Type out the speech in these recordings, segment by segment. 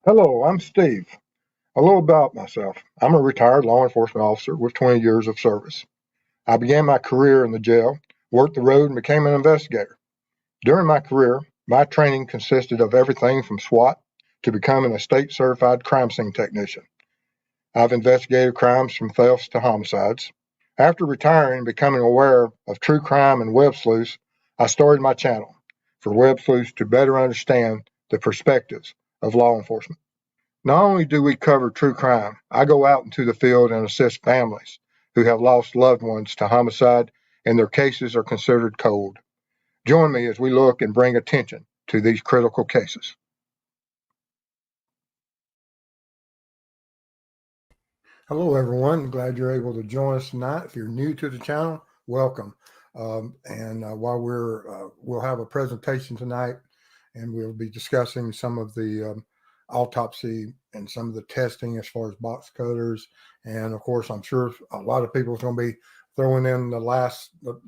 Hello, I'm Steve. A little about myself. I'm a retired law enforcement officer with 20 years of service. I began my career in the jail, worked the road, and became an investigator. During my career, my training consisted of everything from SWAT to becoming a state certified crime scene technician. I've investigated crimes from thefts to homicides. After retiring and becoming aware of true crime and web sleuths, I started my channel for web sleuths to better understand the perspectives of law enforcement. Not only do we cover true crime, I go out into the field and assist families who have lost loved ones to homicide and their cases are considered cold. Join me as we look and bring attention to these critical cases. Hello, everyone. Glad you're able to join us tonight. If you're new to the channel, welcome. While we'll have a presentation tonight, and we'll be discussing some of the autopsy and some of the testing as far as box cutters. And of course, I'm sure a lot of people are going to be throwing in the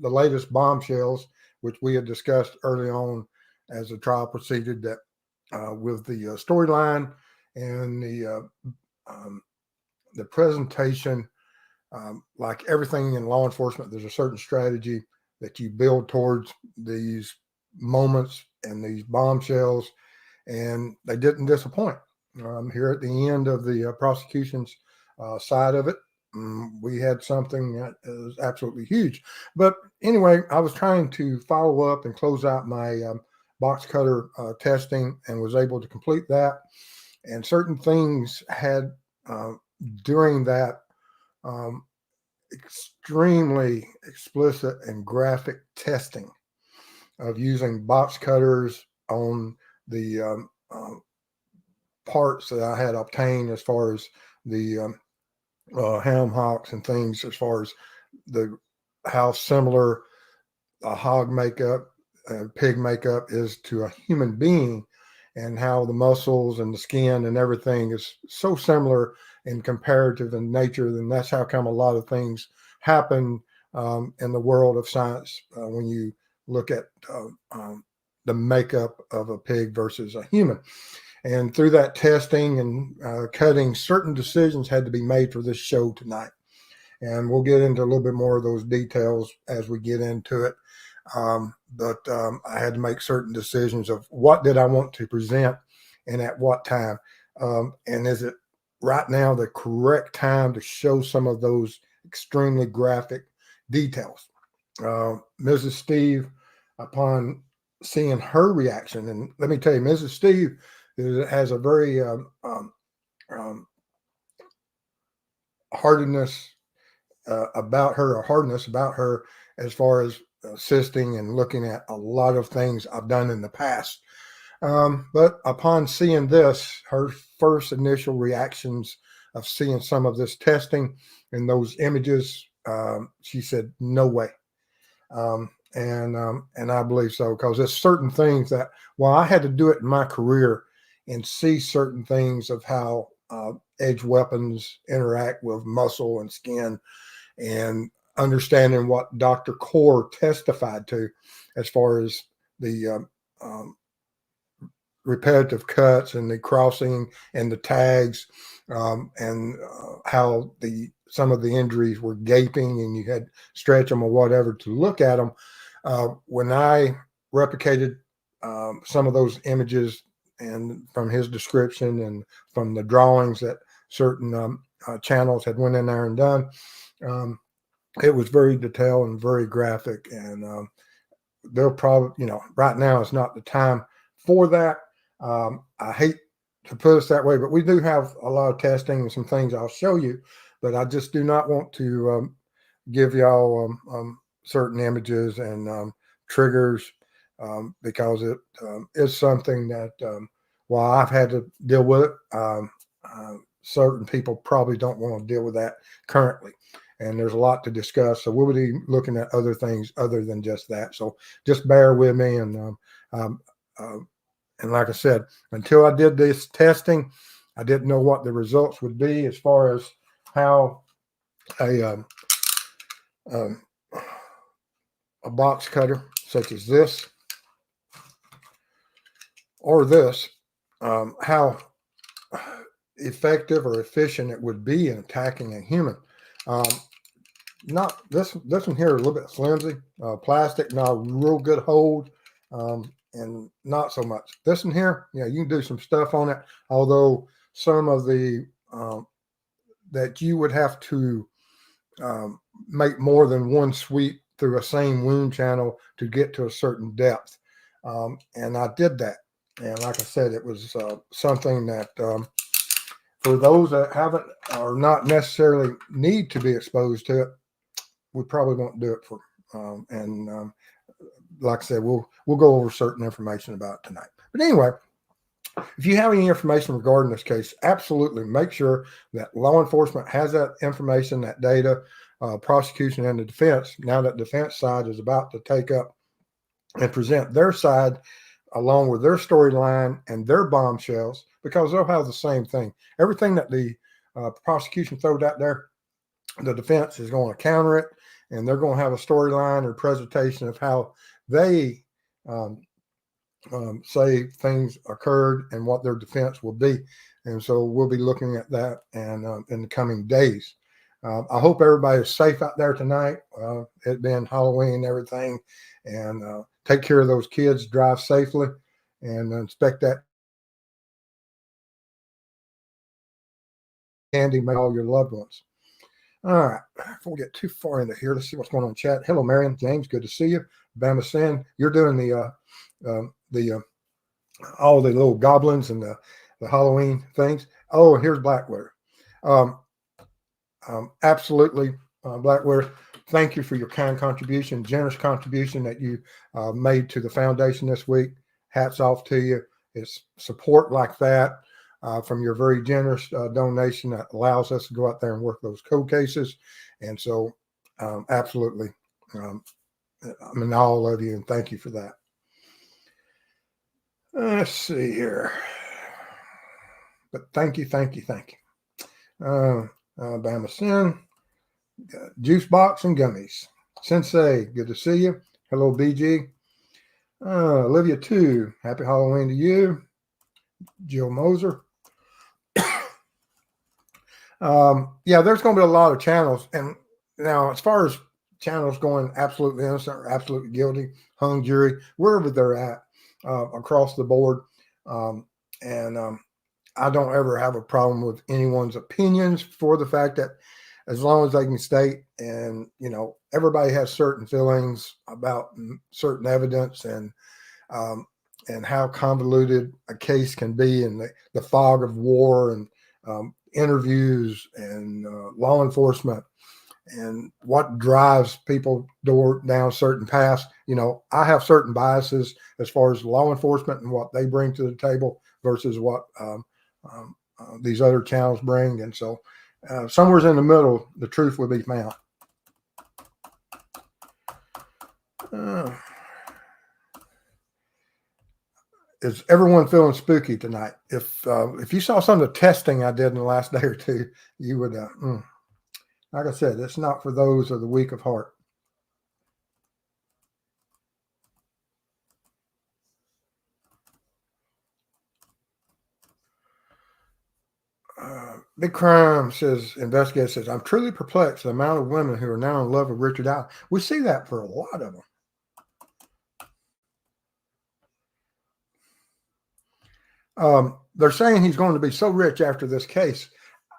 latest bombshells, which we had discussed early on as the trial proceeded, that with the storyline and the presentation. Like everything in law enforcement, there's a certain strategy that you build towards these moments and these bombshells, and they didn't disappoint. Here at the end of the prosecution's side of it, we had something that is absolutely huge. But anyway, I was trying to follow up and close out my box cutter testing and was able to complete that. And certain things had during that extremely explicit and graphic testing of using box cutters on the parts that I had obtained, as far as the ham hocks and things, as far as how similar a hog makeup, pig makeup is to a human being, and how the muscles and the skin and everything is so similar in comparative in nature. Then that's how come a lot of things happen in the world of science when you look at the makeup of a pig versus a human. And through that testing and cutting, certain decisions had to be made for this show tonight. And we'll get into a little bit more of those details as we get into it. But I had to make certain decisions of what did I want to present and at what time. And is it right now the correct time to show some of those extremely graphic details? Mrs. Steve, upon seeing her reaction, and let me tell you, Mrs. Steve has a very hardness about her as far as assisting and looking at a lot of things I've done in the past. But upon seeing this, her first initial reactions of seeing some of this testing and those images, she said, "No way." And I believe so, because there's certain things that, while I had to do it in my career and see certain things of how edge weapons interact with muscle and skin, and understanding what Dr. Core testified to as far as the repetitive cuts and the crossing and the tags, and how some of the injuries were gaping and you had to stretch them or whatever to look at them. When I replicated some of those images, and from his description and from the drawings that certain channels had went in there and done, it was very detailed and very graphic. And they'll probably, right now is not the time for that. I hate to put us that way, but we do have a lot of testing and some things I'll show you, but I just do not want to give y'all certain images and triggers, because it is something that, while I've had to deal with it, certain people probably don't want to deal with that currently. And there's a lot to discuss. So we'll be looking at other things other than just that. So just bear with me. And like I said, until I did this testing, I didn't know what the results would be as far as how a box cutter such as this or this, how effective or efficient it would be in attacking a human. Not this one here, a little bit flimsy, plastic, not real good hold, and not so much. This one here, yeah, you can do some stuff on it. Although some of the that you would have to make more than one sweep through a same wound channel to get to a certain depth, and I did that. And like I said, it was something that for those that haven't or not necessarily need to be exposed to it, we probably won't do it for. Like I said, we'll go over certain information about it tonight. But anyway, if you have any information regarding this case, absolutely make sure that law enforcement has that information, that data, prosecution and the defense. Now that defense side is about to take up and present their side along with their storyline and their bombshells, because they'll have the same thing. Everything that the prosecution throws out there, the defense is going to counter it, and they're going to have a storyline or presentation of how they say things occurred and what their defense will be. And so we'll be looking at that and in the coming days. I hope everybody is safe out there tonight. It being Halloween and everything, and take care of those kids, drive safely, and inspect that candy, make all your loved ones. All right, before we get too far into here, let's see what's going on in chat. Hello, Marion, James, good to see you. Bama Sin, you're doing the all the little goblins and the Halloween things. Oh, and here's Blackwater. Absolutely, Blackwater. Thank you for your kind contribution, generous contribution that you made to the foundation this week. Hats off to you. It's support like that from your very generous donation that allows us to go out there and work those code cases. And so, absolutely, I'm in all of you, and thank you for that. Let's see here. But thank you. Bama Sin, Juice Box and Gummies. Sensei, good to see you. Hello, BG. Olivia, too. Happy Halloween to you. Jill Moser. Yeah, there's going to be a lot of channels. And now, as far as channels going absolutely innocent or absolutely guilty, hung jury, wherever they're at, across the board. I don't ever have a problem with anyone's opinions for the fact that as long as they can state, and, you know, everybody has certain feelings about certain evidence and how convoluted a case can be in the fog of war and interviews and law enforcement and what drives people down certain paths. You know, I have certain biases as far as law enforcement and what they bring to the table versus what these other channels bring. And so somewhere in the middle, the truth will be found. Is everyone feeling spooky tonight? If you saw some of the testing I did in the last day or two, you would, like I said, it's not for those of the weak of heart. Big Crime says, investigator says, I'm truly perplexed the amount of women who are now in love with Richard Allen. We see that for a lot of them. They're saying he's going to be so rich after this case.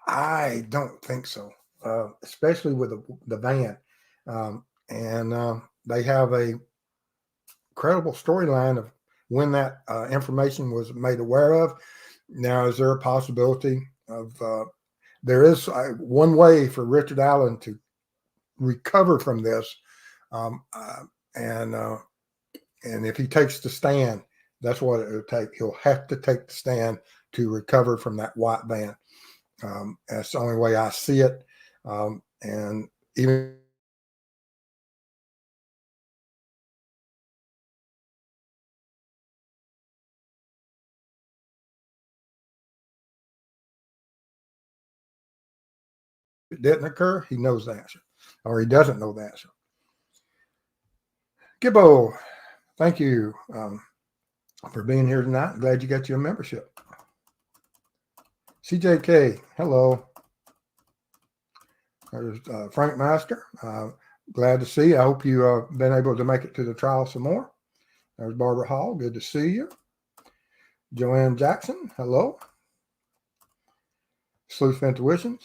I don't think so, especially with the van. They have a credible storyline of when that information was made aware of. Now, is there a possibility of there is one way for Richard Allen to recover from this, and if he takes the stand, that's what it will take. He'll have to take the stand to recover from that white van. That's the only way I see it. And even if it didn't occur, he knows the answer, or he doesn't know the answer. Gibbo, thank you for being here tonight. Glad you got your membership. CJK, hello. There's Frank Master. Glad to see you. I hope you've been able to make it to the trial some more. There's Barbara Hall. Good to see you. Joanne Jackson, hello. Sleuth Intuitions.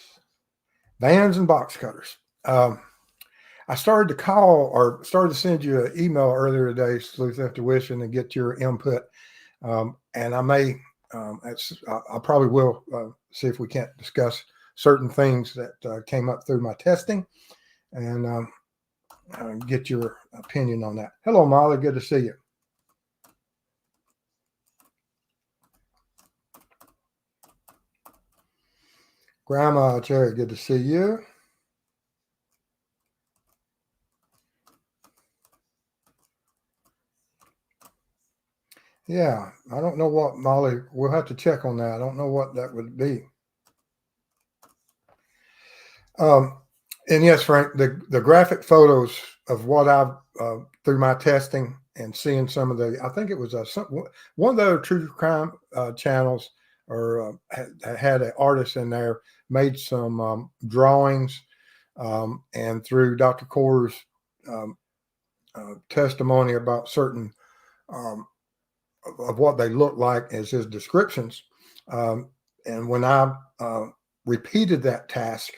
Vans and box cutters. I started to call or started to send you an email earlier today, Sleuth Intuition, and get your input. And I may, I probably will see if we can't discuss certain things that came up through my testing and get your opinion on that. Hello, Molly. Good to see you. Grandma Cherry, good to see you. Yeah, I don't know what, Molly, we'll have to check on that. I don't know what that would be. And yes, Frank, the graphic photos of what I've through my testing and seeing some of the, I think it was one of the other true crime channels or had an artist in there, made some drawings, and through Dr. Core's testimony about certain of what they look like as his descriptions. And when I repeated that task,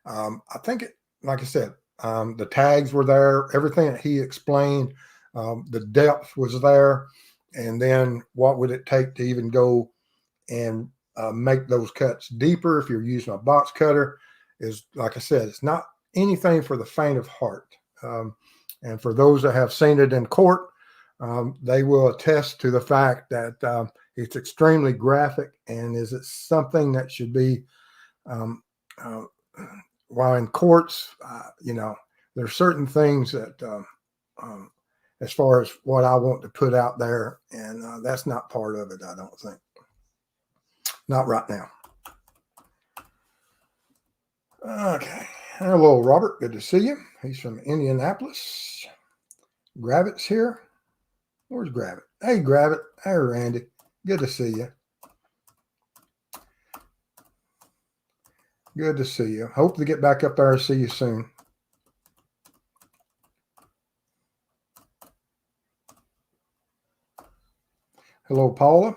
I think it, like I said, the tags were there, everything that he explained, the depth was there. And then what would it take to even go and make those cuts deeper if you're using a box cutter is, like I said, it's not anything for the faint of heart. And for those that have seen it in court, they will attest to the fact that it's extremely graphic, and is it something that should be, while in courts, there's certain things that, as far as what I want to put out there, and that's not part of it, I don't think. Not right now. Okay. Hello, Robert. Good to see you. He's from Indianapolis. Gravit's here. Where's Gravit? Hey, Gravit. Hey, Randy. Good to see you. Good to see you. Hope to get back up there and see you soon. Hello, Paula.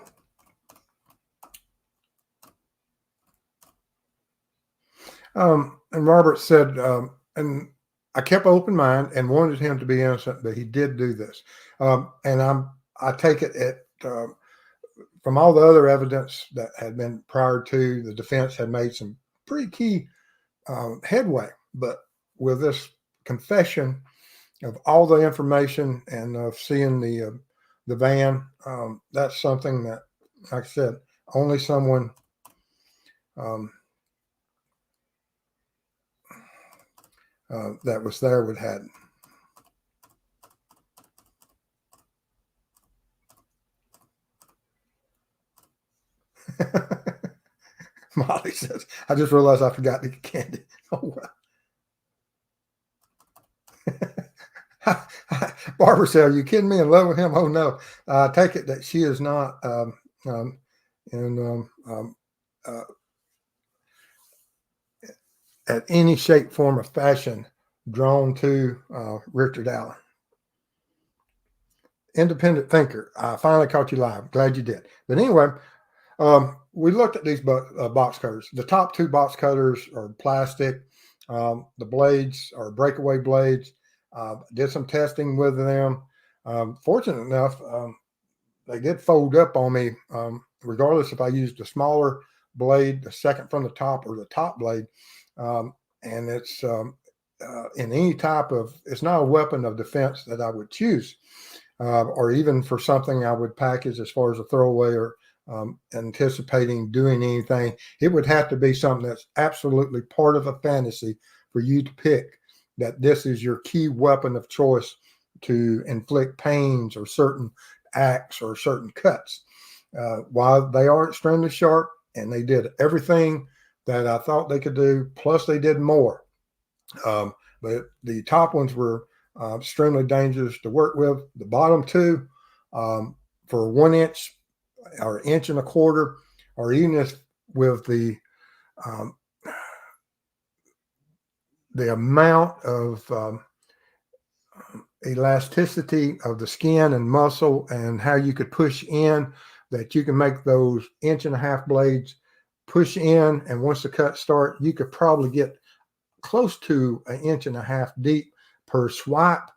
And Robert said, and I kept open mind and wanted him to be innocent, but he did do this. And I take it from all the other evidence that had been prior to, the defense had made some pretty key headway. But with this confession of all the information and of seeing the van, that's something that, like I said, only someone that was there would have. Molly says, I just realized I forgot to get candy. Oh, well. Barbara said, are you kidding me? In love with him? Oh, no. I take it that she is not at any shape, form, or fashion drawn to Richard Allen. Independent thinker. I finally caught you live. Glad you did. But anyway, we looked at these box cutters. The top two box cutters are plastic. The blades are breakaway blades. Did some testing with them. Fortunate enough, they did fold up on me, regardless if I used a smaller blade, the second from the top, or the top blade. And it's in any type of, it's not a weapon of defense that I would choose, or even for something I would package as far as a throwaway or anticipating doing anything. It would have to be something that's absolutely part of a fantasy for you to pick that this is your key weapon of choice to inflict pains or certain acts or certain cuts. While they are extremely sharp and they did everything that I thought they could do, plus they did more. But the top ones were extremely dangerous to work with. The bottom two, for 1 inch or inch and a quarter, or even if with the amount of elasticity of the skin and muscle, and how you could push in, that you can make those 1.5-inch blades push in, and once the cuts start, you could probably get close to 1.5 inches deep per swipe.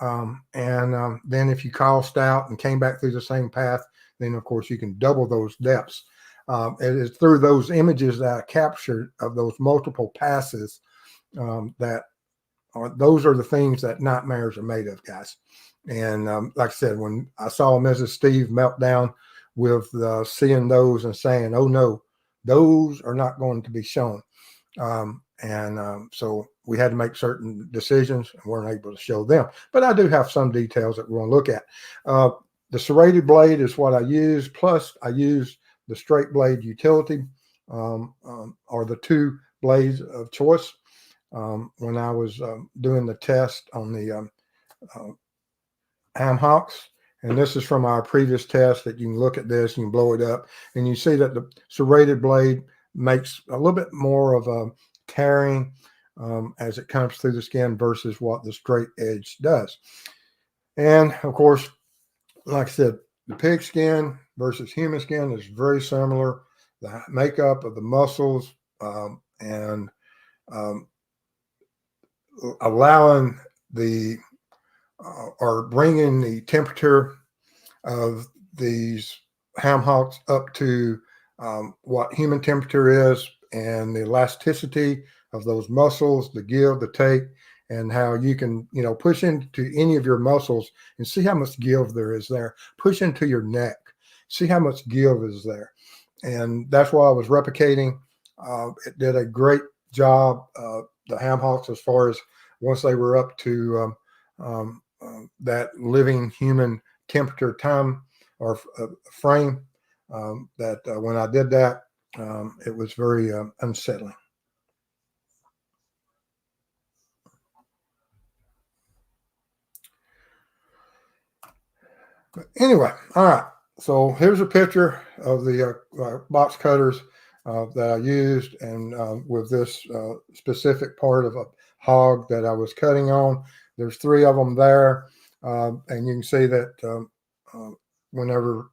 Then if you crossed out and came back through the same path, then of course you can double those depths. It is through those images that I captured of those multiple passes those are the things that nightmares are made of, guys. And like I said, when I saw Mrs. Steve melt down with seeing those and saying, "Oh no, those are not going to be shown," so we had to make certain decisions and weren't able to show them. But I do have some details that we're going to look at. The serrated blade is what I use. Plus, I use the straight blade utility, are the two blades of choice. When I was doing the test on the ham hocks, and this is from our previous test, that you can look at this, you can blow it up, and you see that the serrated blade makes a little bit more of a tearing as it comes through the skin versus what the straight edge does. And of course, like I said, the pig skin versus human skin is very similar. The makeup of the muscles and allowing the or bringing the temperature of these ham hocks up to what human temperature is, and the elasticity of those muscles, the give, the take, and how you can, push into any of your muscles and see how much give there is there. Push into your neck, see how much give is there. And that's why I was replicating. It did a great job, the ham hocks, as far as once they were up to that living human temperature time or frame, that when I did that, it was very unsettling. But anyway, all right. So here's a picture of the box cutters that I used, and with this specific part of a hog that I was cutting on. There's 3 of them there, and you can see that whenever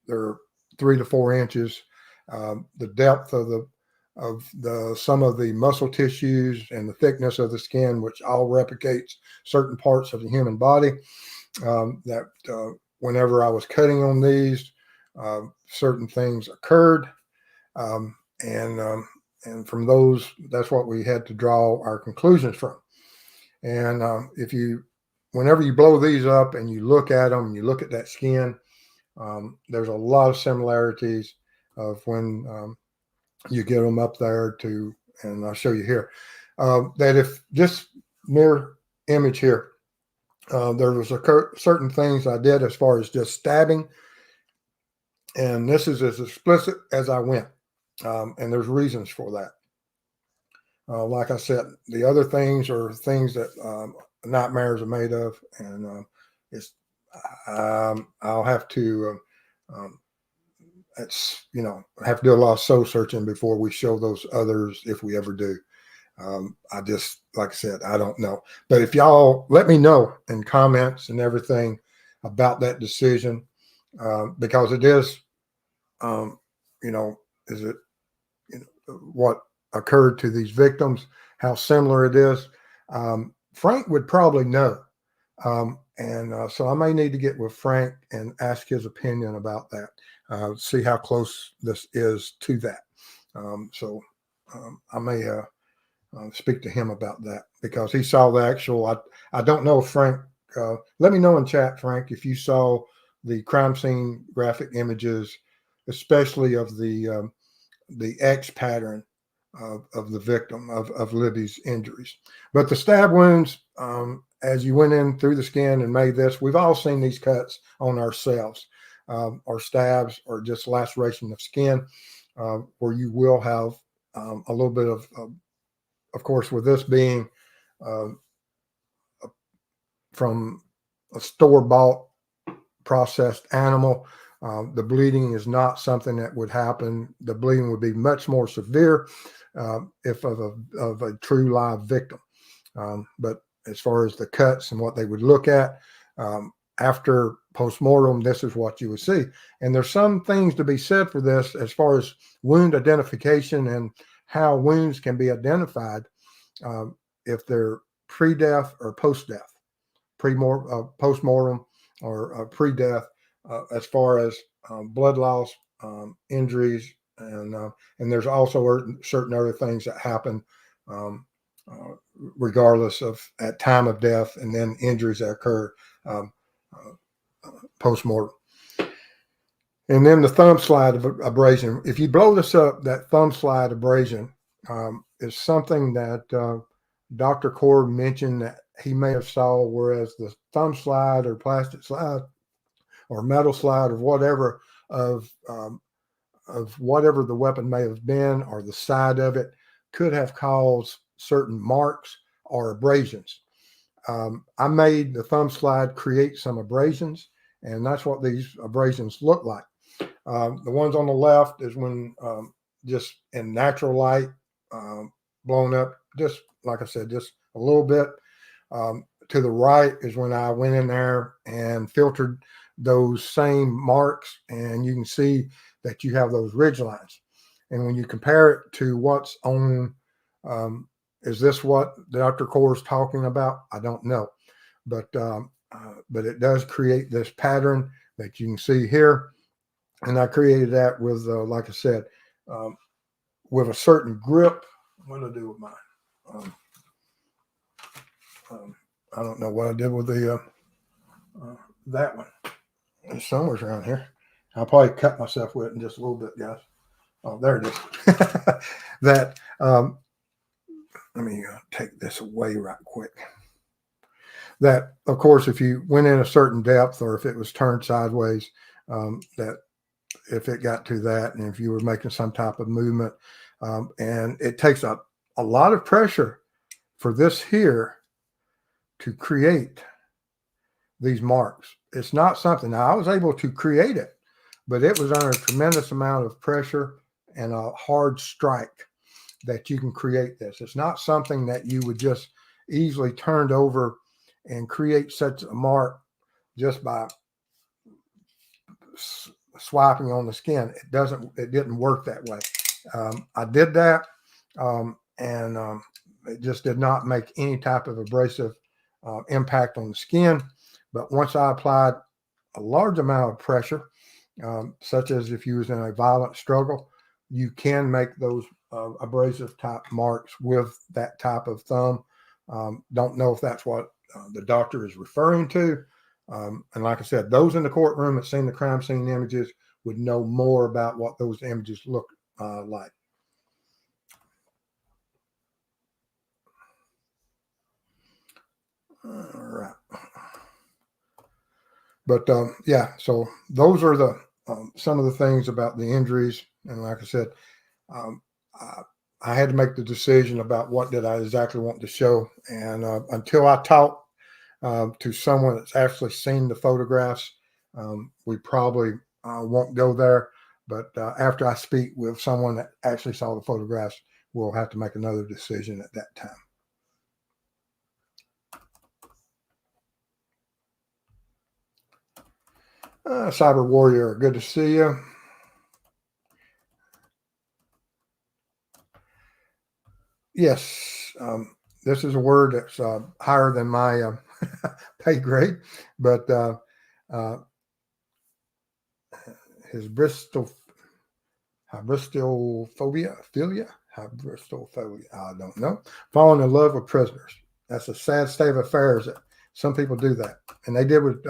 they're 3 to 4 inches, the depth of some of the muscle tissues and the thickness of the skin, which all replicates certain parts of the human body. Whenever I was cutting on these, certain things occurred, and from those, that's what we had to draw our conclusions from. And whenever you blow these up and you look at them, you look at that skin, there's a lot of similarities of when you get them up there to, and I'll show you here, that if this mirror image here, there was certain things I did as far as just stabbing, and this is as explicit as I went, and there's reasons for that. Like I said, the other things are things that nightmares are made of, and I'll have to have to do a lot of soul searching before we show those others, if we ever do. I just, like I said, I don't know. But if y'all let me know in comments and everything about that decision, because it is, is it what occurred to these victims, how similar it is. Frank would probably know. So I may need to get with Frank and ask his opinion about that, see how close this is to that. I may speak to him about that, because he saw the actual, I don't know if Frank, let me know in chat, Frank, if you saw the crime scene graphic images, especially of the X pattern of the victim of Libby's injuries. But the stab wounds, as you went in through the skin and made this, we've all seen these cuts on ourselves, or stabs, or just laceration of skin, where you will have a little bit of course, with this being from a store-bought processed animal, The bleeding is not something that would happen. The bleeding would be much more severe if of a true live victim. But as far as the cuts and what they would look at after postmortem, this is what you would see. And there's some things to be said for this as far as wound identification and how wounds can be identified if they're pre-death or post-death, post-mortem or pre-death, as far as blood loss, injuries, and there's also certain other things that happen regardless of at time of death, and then injuries that occur post-mortem. And then the thumb slide abrasion. If you blow this up, that thumb slide abrasion is something that Dr. Cord mentioned that he may have saw, whereas the thumb slide or plastic slide or metal slide or whatever of whatever the weapon may have been or the side of it could have caused certain marks or abrasions. I made the thumb slide create some abrasions, and that's what these abrasions look like. The ones on the left is when just in natural light, blown up, just like I said, just a little bit. To the right is when I went in there and filtered those same marks, and you can see that you have those ridge lines. And when you compare it to what's on, is this what Dr. Core is talking about? I don't know, but it does create this pattern that you can see here. And I created that with, like I said, with a certain grip. What did I do with mine? I don't know what I did with the that one. It's somewhere around here. I'll probably cut myself with it in just a little bit, guys. Oh, there it is. That let me take this away right quick. That, of course, if you went in a certain depth or if it was turned sideways, that if it got to that and if you were making some type of movement, and it takes a lot of pressure for this here to create these marks. It's not something, now I was able to create it, but it was under a tremendous amount of pressure and a hard strike that you can create this. It's not something that you would just easily turn over and create such a mark just by swiping on the skin. It didn't work that way. I did that, and it just did not make any type of abrasive impact on the skin. But once I applied a large amount of pressure, such as if you was in a violent struggle, you can make those abrasive type marks with that type of thumb. Don't know if that's what the doctor is referring to. And like I said, those in the courtroom that seen the crime scene images would know more about what those images look like. All right. But yeah, so those are the some of the things about the injuries. And like I said, I had to make the decision about what did I exactly want to show. And until I talk to someone that's actually seen the photographs, we probably won't go there. But after I speak with someone that actually saw the photographs, we'll have to make another decision at that time. Cyber Warrior, good to see you. Yes, this is a word that's higher than my pay grade, but his Bristophobia, I don't know. Falling in love with prisoners. That's a sad state of affairs. That some people do that, and they did with.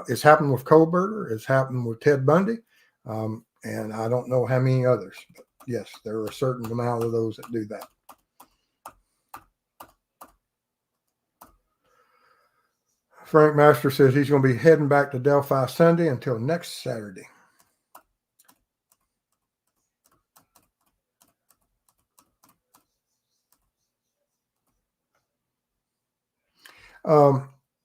It's happened with Kohlberger. It's happened with Ted Bundy, and I don't know how many others. But yes, there are a certain amount of those that do that. Frank Master says he's going to be heading back to Delphi Sunday until next Saturday.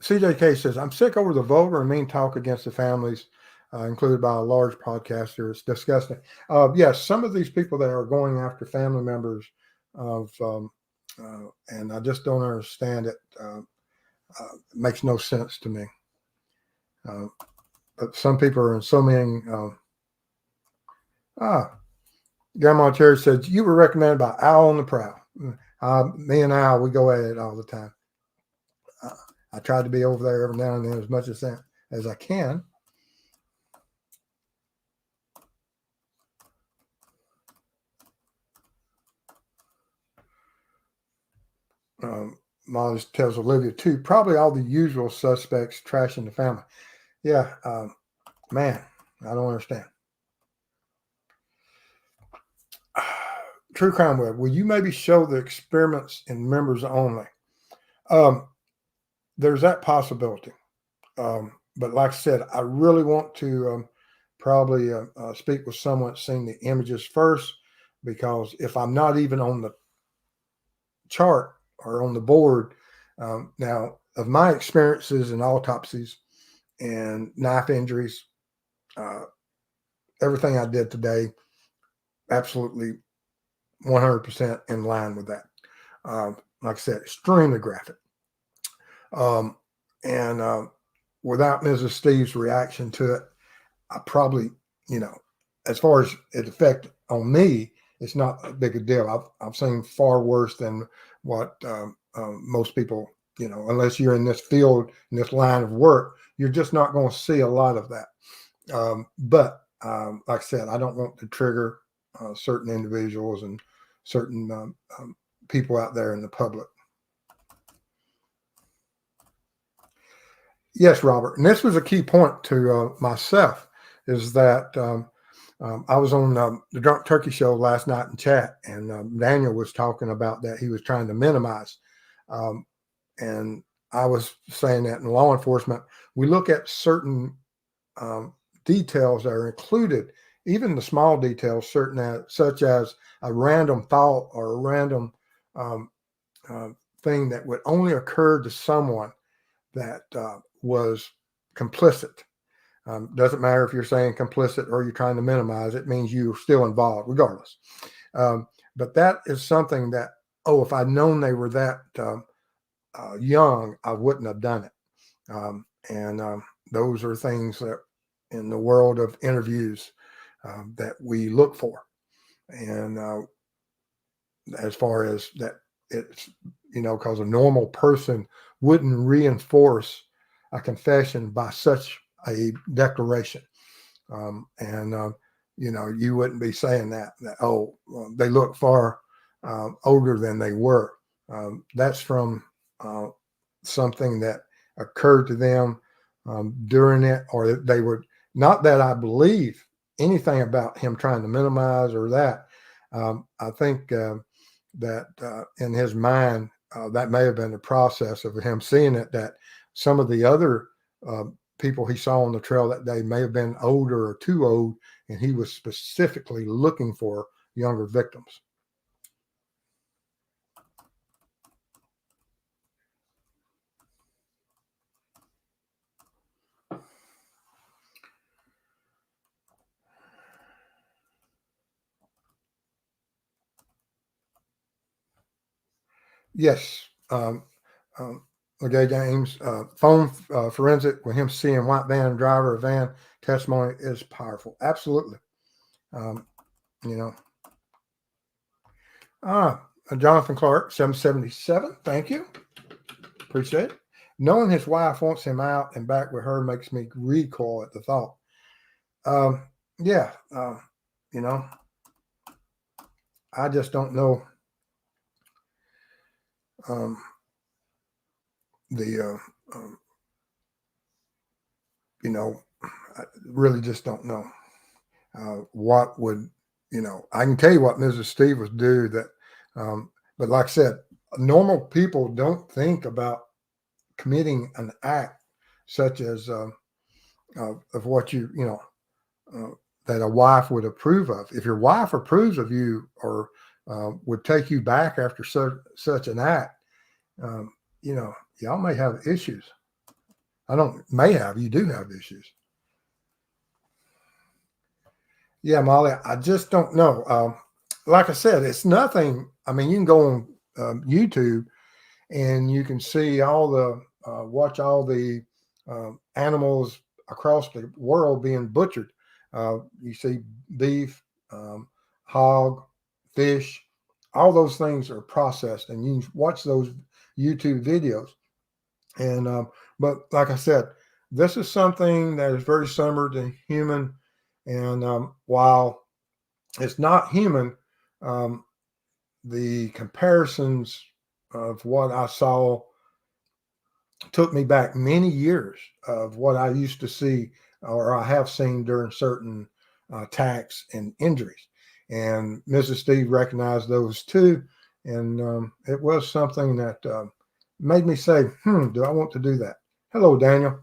CJK says, I'm sick over the vulgar and mean talk against the families included by a large podcaster. It's disgusting. Yes, some of these people that are going after family members of, and I just don't understand it. It makes no sense to me. But some people are assuming. Grandma Cherry said you were recommended by Al on the Prowl. Me and Al, we go at it all the time. I try to be over there every now and then as much as I can. Molly tells Olivia too. Probably all the usual suspects trashing the family. Yeah, man, I don't understand. True Crime Web, will you maybe show the experiments in members only? There's that possibility. But like I said, I really want to probably speak with someone that's seen the images first, because if I'm not even on the chart or on the board, now of my experiences in autopsies and knife injuries, everything I did today, absolutely 100% in line with that. Like I said, extremely graphic. And without Mrs. Steve's reaction to it, I probably, as far as its effect on me, it's not a big a deal. I've seen far worse than what most people, unless you're in this field, in this line of work, you're just not going to see a lot of that. But like I said, I don't want to trigger certain individuals and certain people out there in the public. Yes, Robert. And this was a key point to myself, is that I was on the Drunk Turkey Show last night in chat, and Daniel was talking about that he was trying to minimize. And I was saying that in law enforcement, we look at certain details that are included, even the small details, such as a random thought or a random thing that would only occur to someone that was complicit. Doesn't matter if you're saying complicit or you're trying to minimize it, means you're still involved regardless. But that is something that, if I'd known they were that young, I wouldn't have done it. And those are things that in the world of interviews that we look for. And as far as that, it's, because a normal person wouldn't reinforce a confession by such a declaration. You wouldn't be saying that they look far older than they were. That's from something that occurred to them during it, or they would, not that I believe anything about him trying to minimize or that. I think that in his mind, that may have been the process of him seeing it, that some of the other people he saw on the trail that day may have been older or too old, and he was specifically looking for younger victims. Yes. Okay, James, phone forensic with him seeing white van driver of van testimony is powerful. Absolutely. Jonathan Clark, 777. Thank you. Appreciate it. Knowing his wife wants him out and back with her makes me recoil at the thought. I just don't know. I really just don't know what would, I can tell you what Mrs. Steve would do that. But like I said, normal people don't think about committing an act such as of what that a wife would approve of. If your wife approves of you or would take you back after such an act, y'all may have issues. You do have issues. Yeah, Molly, I just don't know. Like I said, it's nothing. I mean, you can go on YouTube and you can see all the watch all the animals across the world being butchered. You see beef, um, hog, fish, all those things are processed, and you can watch those YouTube videos. And but like I said, this is something that is very similar to human, and while it's not human, um, the comparisons of what I saw took me back many years of what I used to see or I have seen during certain attacks and injuries. And Mrs. Steve recognized those too. And it was something that made me say, do I want to do that? Hello, Daniel.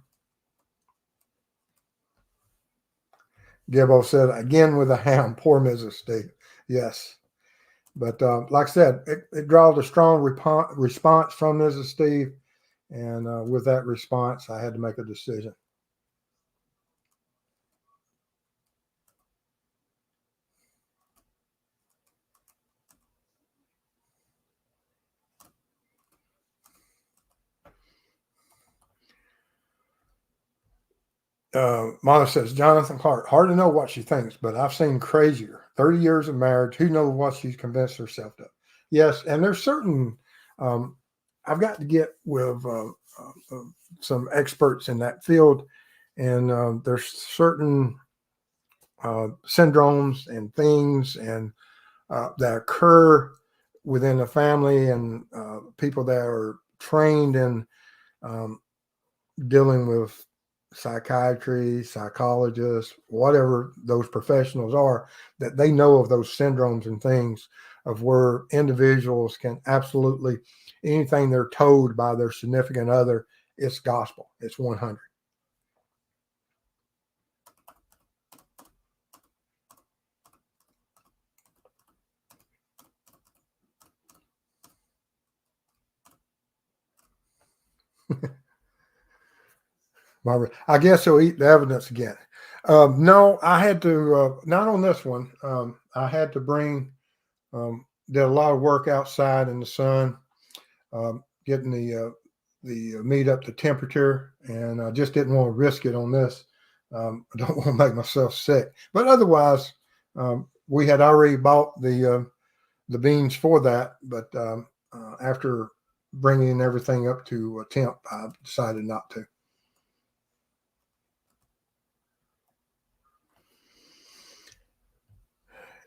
Gibbo said, again with a ham. Poor Mrs. Steve. Yes. But like I said, it draws a strong response from Mrs. Steve. And with that response, I had to make a decision. Mona says, Jonathan Clark, hard to know what she thinks, but I've seen crazier. 30 years of marriage. Who knows what she's convinced herself of? Yes. And there's certain, um, I've got to get with some experts in that field. And there's certain syndromes and things and that occur within the family and people that are trained in um, dealing with psychiatry, psychologists, whatever those professionals are, that they know of those syndromes and things of where individuals can absolutely anything they're told by their significant other, it's gospel. It's 100. Barbara, I guess he'll eat the evidence again. No, I had to, not on this one. I had to bring, did a lot of work outside in the sun, getting the meat up to temperature, and I just didn't want to risk it on this. I don't want to make myself sick. But otherwise, we had already bought the beans for that. But after bringing everything up to temp, I decided not to.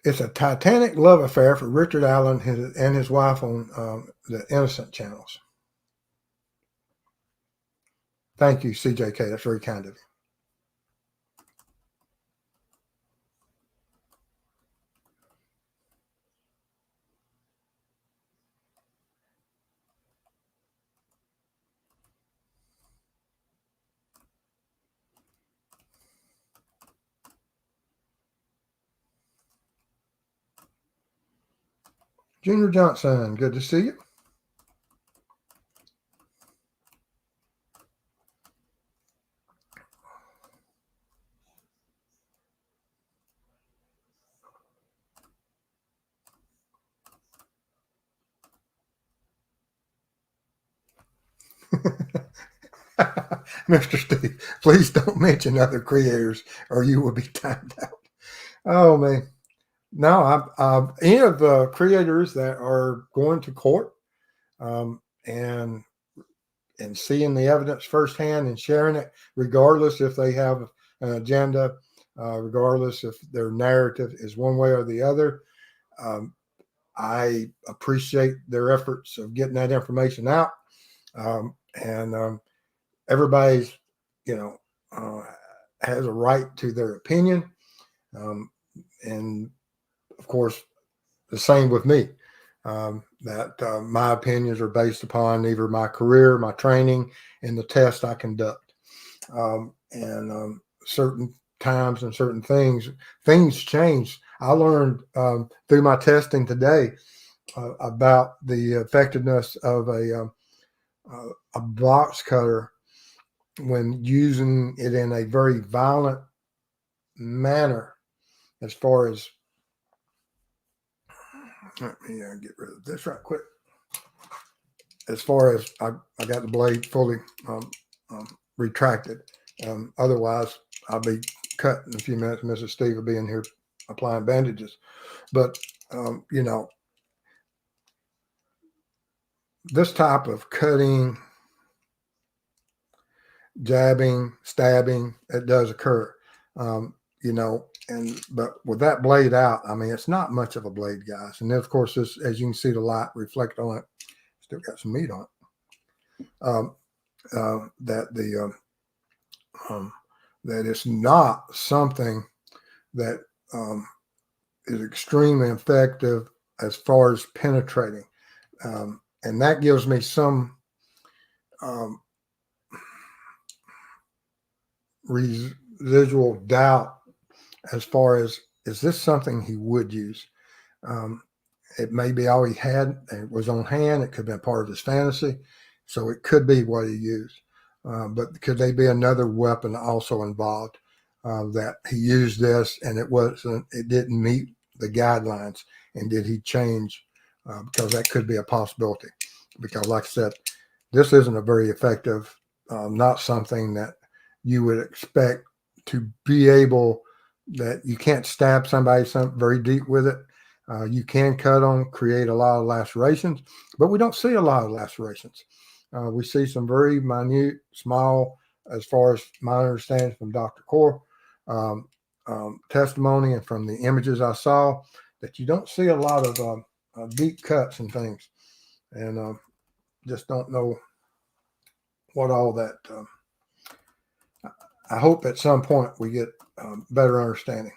It's a Titanic love affair for Richard Allen and his wife on the Innocent channels. Thank you, CJK. That's very kind of you. Junior Johnson, good to see you. Mr. Steve, please don't mention other creators or you will be timed out. Oh, man. No, any of the creators that are going to court um, and and seeing the evidence firsthand and sharing it, regardless if they have an agenda, regardless if their narrative is one way or the other. Um, I appreciate their efforts of getting that information out. And everybody's, you know, has a right to their opinion. Um, and of course, the same with me. That my opinions are based upon either my career, my training, and the test I conduct. And certain times and certain things change. I learned through my testing today about the effectiveness of a box cutter when using it in a very violent manner as far as, let me get rid of this right quick. As far as I got the blade fully retracted. Otherwise, I'll be cut in a few minutes. Mrs. Steve will be in here applying bandages. But, you know, this type of cutting, jabbing, stabbing, it does occur. You know, but with that blade out, I mean, it's not much of a blade, guys. And then, of course, this, as you can see, the light reflect on it. Still got some meat on it. That it's not something that is extremely effective as far as penetrating, and that gives me some residual doubt as far as, is this something he would use? It may be all he had and it was on hand. It could have been part of his fantasy. So it could be what he used. But could they be another weapon also involved that he used this and it didn't meet the guidelines? And did he change? Because that could be a possibility. Because like I said, this isn't a very effective, not something that you would expect to be able, that you can't stab somebody very deep with it. You can cut them, create a lot of lacerations, but we don't see a lot of lacerations. We see some very minute, small, as far as my understanding from Dr. Core testimony and from the images I saw, that you don't see a lot of deep cuts and things. And just don't know what all that. I hope at some point we get better understanding.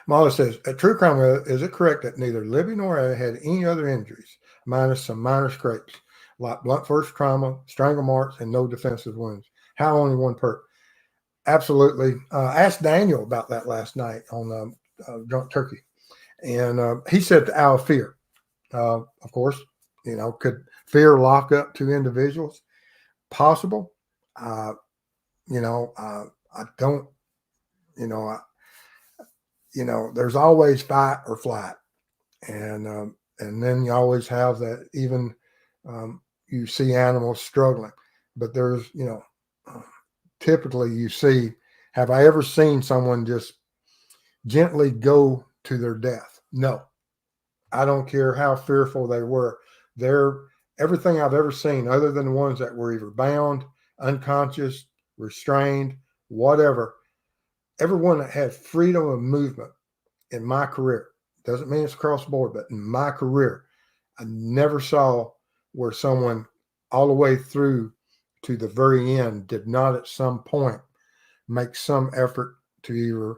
Mala says, at True Crime, is it correct that neither Libby nor I had any other injuries, minus some minor scrapes, like blunt force trauma, strangle marks, and no defensive wounds? How only one perk? Absolutely. I asked Daniel about that last night on Drunk Turkey, and he said out of fear. Of course, you know, could fear lock up two individuals? Possible. You know, I don't, you know, there's always fight or flight. And then you always have that, even you see animals struggling, but there's, you know, typically you see, have I ever seen someone just gently go to their death? No. I don't care how fearful they were. Everything I've ever seen, other than the ones that were either bound, unconscious, restrained, whatever, everyone that had freedom of movement in my career, doesn't mean it's across the board, but in my career, I never saw where someone all the way through to the very end did not at some point make some effort to either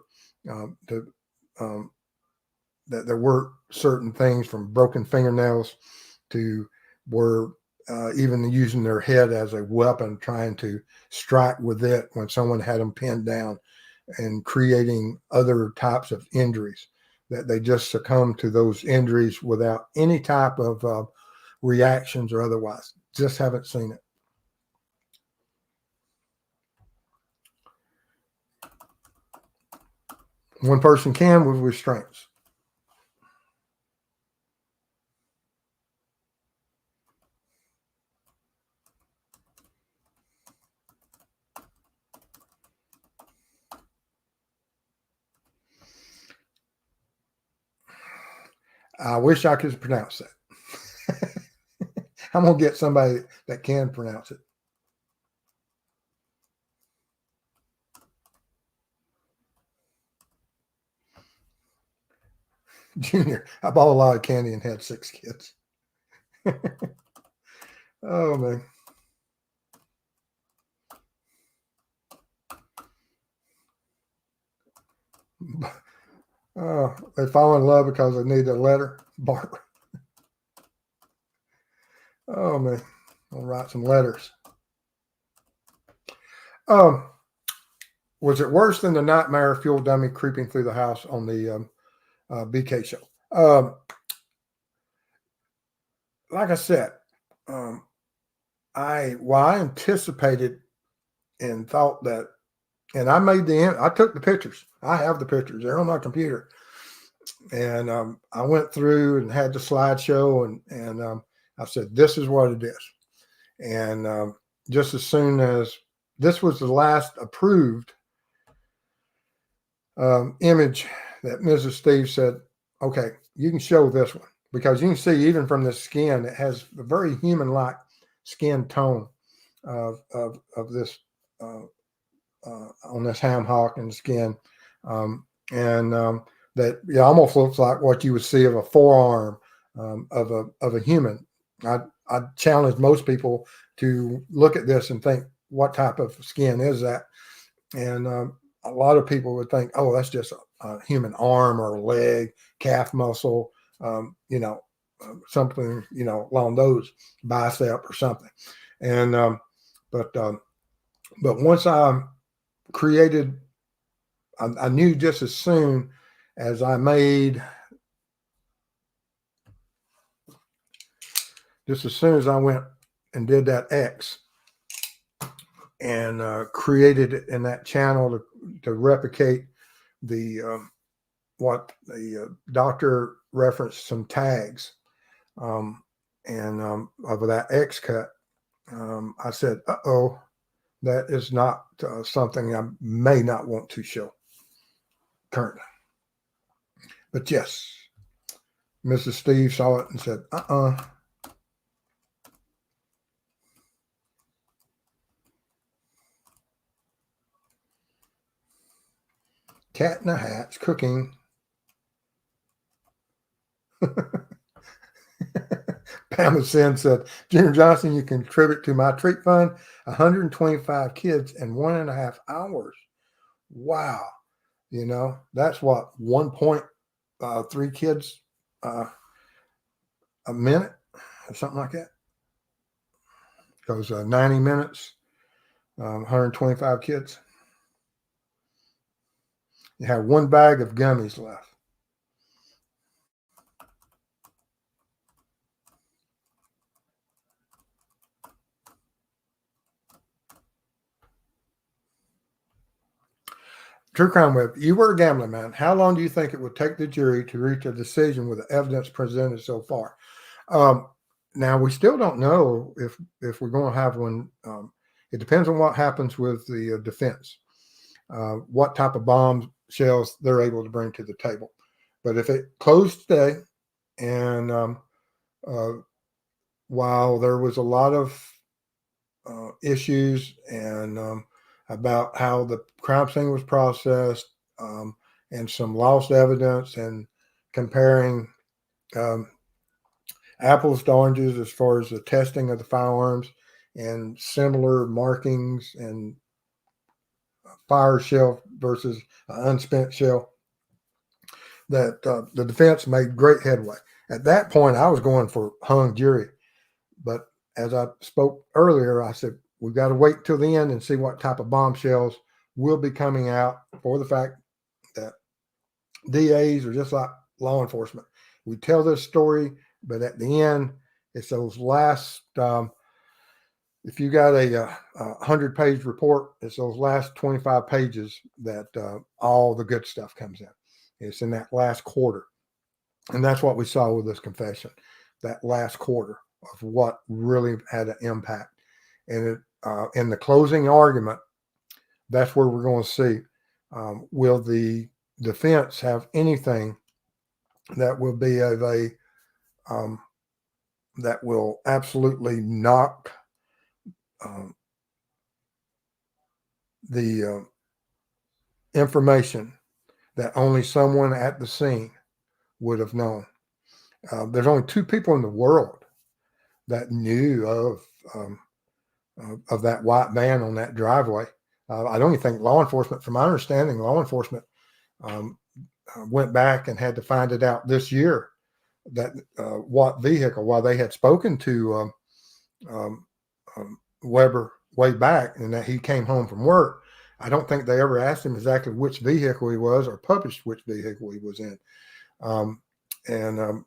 that there were certain things, from broken fingernails to were even using their head as a weapon, trying to strike with it when someone had them pinned down, and creating other types of injuries, that they just succumb to those injuries without any type of reactions or otherwise. Just haven't seen it. One person can with restraints. I wish I could pronounce that. I'm going to get somebody that can pronounce it. Junior, I bought a lot of candy and had 6 kids. Oh, man. They fall in love because they need a letter. Barbara. Oh, man. I'll write some letters. Was it worse than the nightmare fuel dummy creeping through the house on the BK show? Like I said, I anticipated and thought that, and I took the pictures. I have the pictures. They're on my computer. And I went through and had the slideshow, and I said, this is what it is. And just as soon as this was the last approved image that Mrs. Steve said, okay, you can show this one, because you can see even from the skin, it has a very human-like skin tone of this on this ham hock and skin, and that almost looks like what you would see of a forearm of a human. I challenge most people to look at this and think, what type of skin is that? And a lot of people would think, oh, that's just a human arm or leg, calf muscle, something, along those, bicep or something. And but once I created, I knew just as soon as I went and did that X and created it in that channel to replicate the what the doctor referenced some tags, and of that X cut. I said, uh-oh, that is not something I may not want to show currently. But yes, Mrs. Steve saw it and said, Cat in a Hat's cooking. Pamela Sin said, Junior Johnson, you contribute to my treat fund 125 kids in 1.5 hours. Wow. That's what, 1.3 kids a minute or something like that. Because 90 minutes, 125 kids. You have one bag of gummies left. True Crime Web, you were a gambling man. How long do you think it would take the jury to reach a decision with the evidence presented so far? Now, we still don't know if we're going to have one. It depends on what happens with the defense, what type of bomb shells they're able to bring to the table. But if it closed today, and while there was a lot of issues and about how the crime scene was processed, and some lost evidence, and comparing apples to oranges as far as the testing of the firearms and similar markings and fire shell versus unspent shell, that the defense made great headway. At that point, I was going for hung jury. But as I spoke earlier, I said, we've got to wait till the end and see what type of bombshells will be coming out, for the fact that DAs are just like law enforcement. We tell this story, but at the end, it's those last, if you got a 100-page report, it's those last 25 pages that all the good stuff comes in. It's in that last quarter. And that's what we saw with this confession, that last quarter of what really had an impact. And in the closing argument, that's where we're going to see, will the defense have anything that will be of a, that will absolutely knock the information that only someone at the scene would have known. There's only 2 people in the world that knew of that white van on that driveway. I don't even think law enforcement, from my understanding, law enforcement went back and had to find it out this year, that what vehicle, while they had spoken to Weber way back and that he came home from work, I don't think they ever asked him exactly which vehicle he was or published which vehicle he was in. And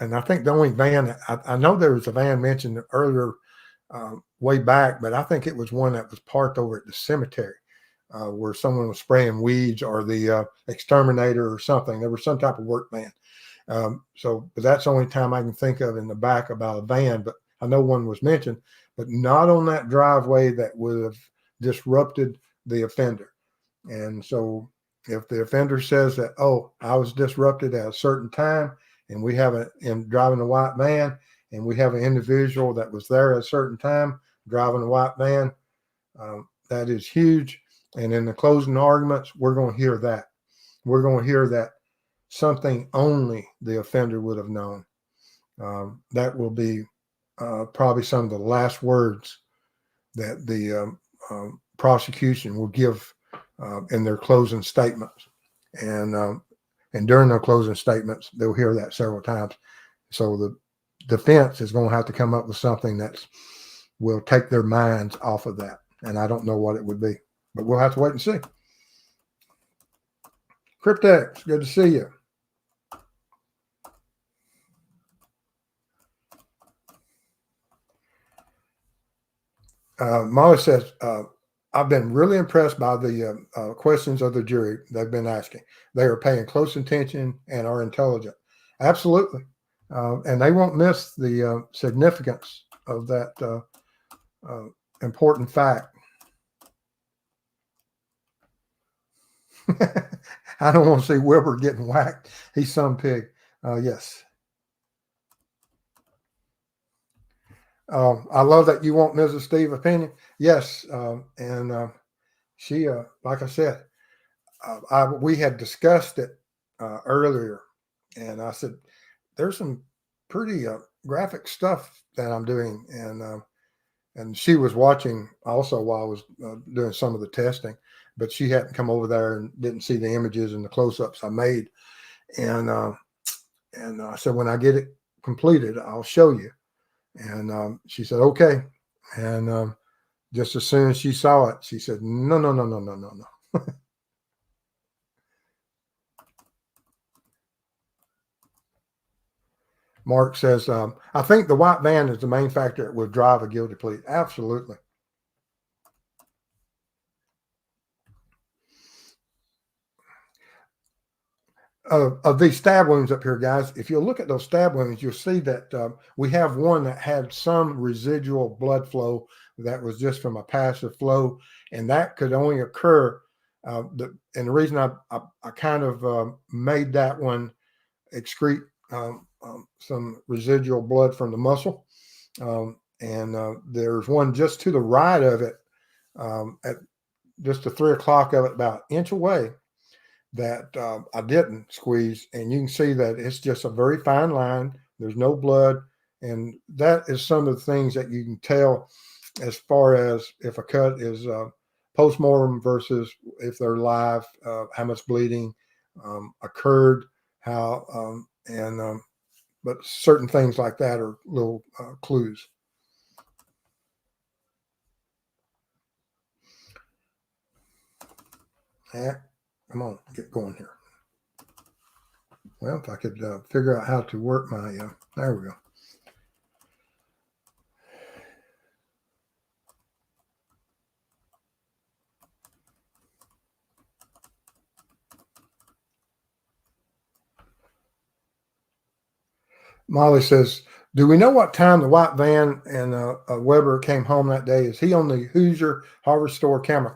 I think the only van, I know there was a van mentioned earlier way back, but I think it was one that was parked over at the cemetery where someone was spraying weeds, or the exterminator or something. There was some type of work van. But that's the only time I can think of in the back about a van, but I know one was mentioned, but not on that driveway that would have disrupted the offender. And so if the offender says that, oh, I was disrupted at a certain time, and we have driving a white van, and we have an individual that was there at a certain time driving a white van, that is huge. And in the closing arguments, we're going to hear that. We're going to hear that something only the offender would have known. That will be probably some of the last words that the prosecution will give in their closing statements. And during their closing statements, they'll hear that several times. So the defense is going to have to come up with something that will take their minds off of that. And I don't know what it would be, but we'll have to wait and see. Cryptex, good to see you. Molly says, I've been really impressed by the questions of the jury they've been asking. They are paying close attention and are intelligent. Absolutely. And they won't miss the significance of that important fact. I don't want to see Wilbur getting whacked. He's some pig. Yes. I love that you want Mrs. Steve's opinion. Yes. And she, like I said, we had discussed it earlier, and I said, there's some pretty graphic stuff that I'm doing. And she was watching also while I was doing some of the testing, but she hadn't come over there and didn't see the images and the close-ups I made. And I said, when I get it completed, I'll show you. And she said, okay. And just as soon as she saw it, she said, no. Mark says, I think the white van is the main factor that would drive a guilty plea. Absolutely. Of these stab wounds up here, guys, if you look at those stab wounds, you'll see that we have one that had some residual blood flow that was just from a passive flow, and that could only occur. And the reason I kind of made that one excrete some residual blood from the muscle, and there's one just to the right of it, at just the 3 o'clock of it, about an inch away, that I didn't squeeze, and you can see that it's just a very fine line. There's no blood, and that is some of the things that you can tell as far as if a cut is postmortem versus if they're live, how much bleeding occurred, how but certain things like that are little clues. Yeah. Come on, get going here. Well, if I could figure out how to work my, there we go. Molly says, do we know what time the white van and Weber came home that day? Is he on the Hoosier Harvest Store camera?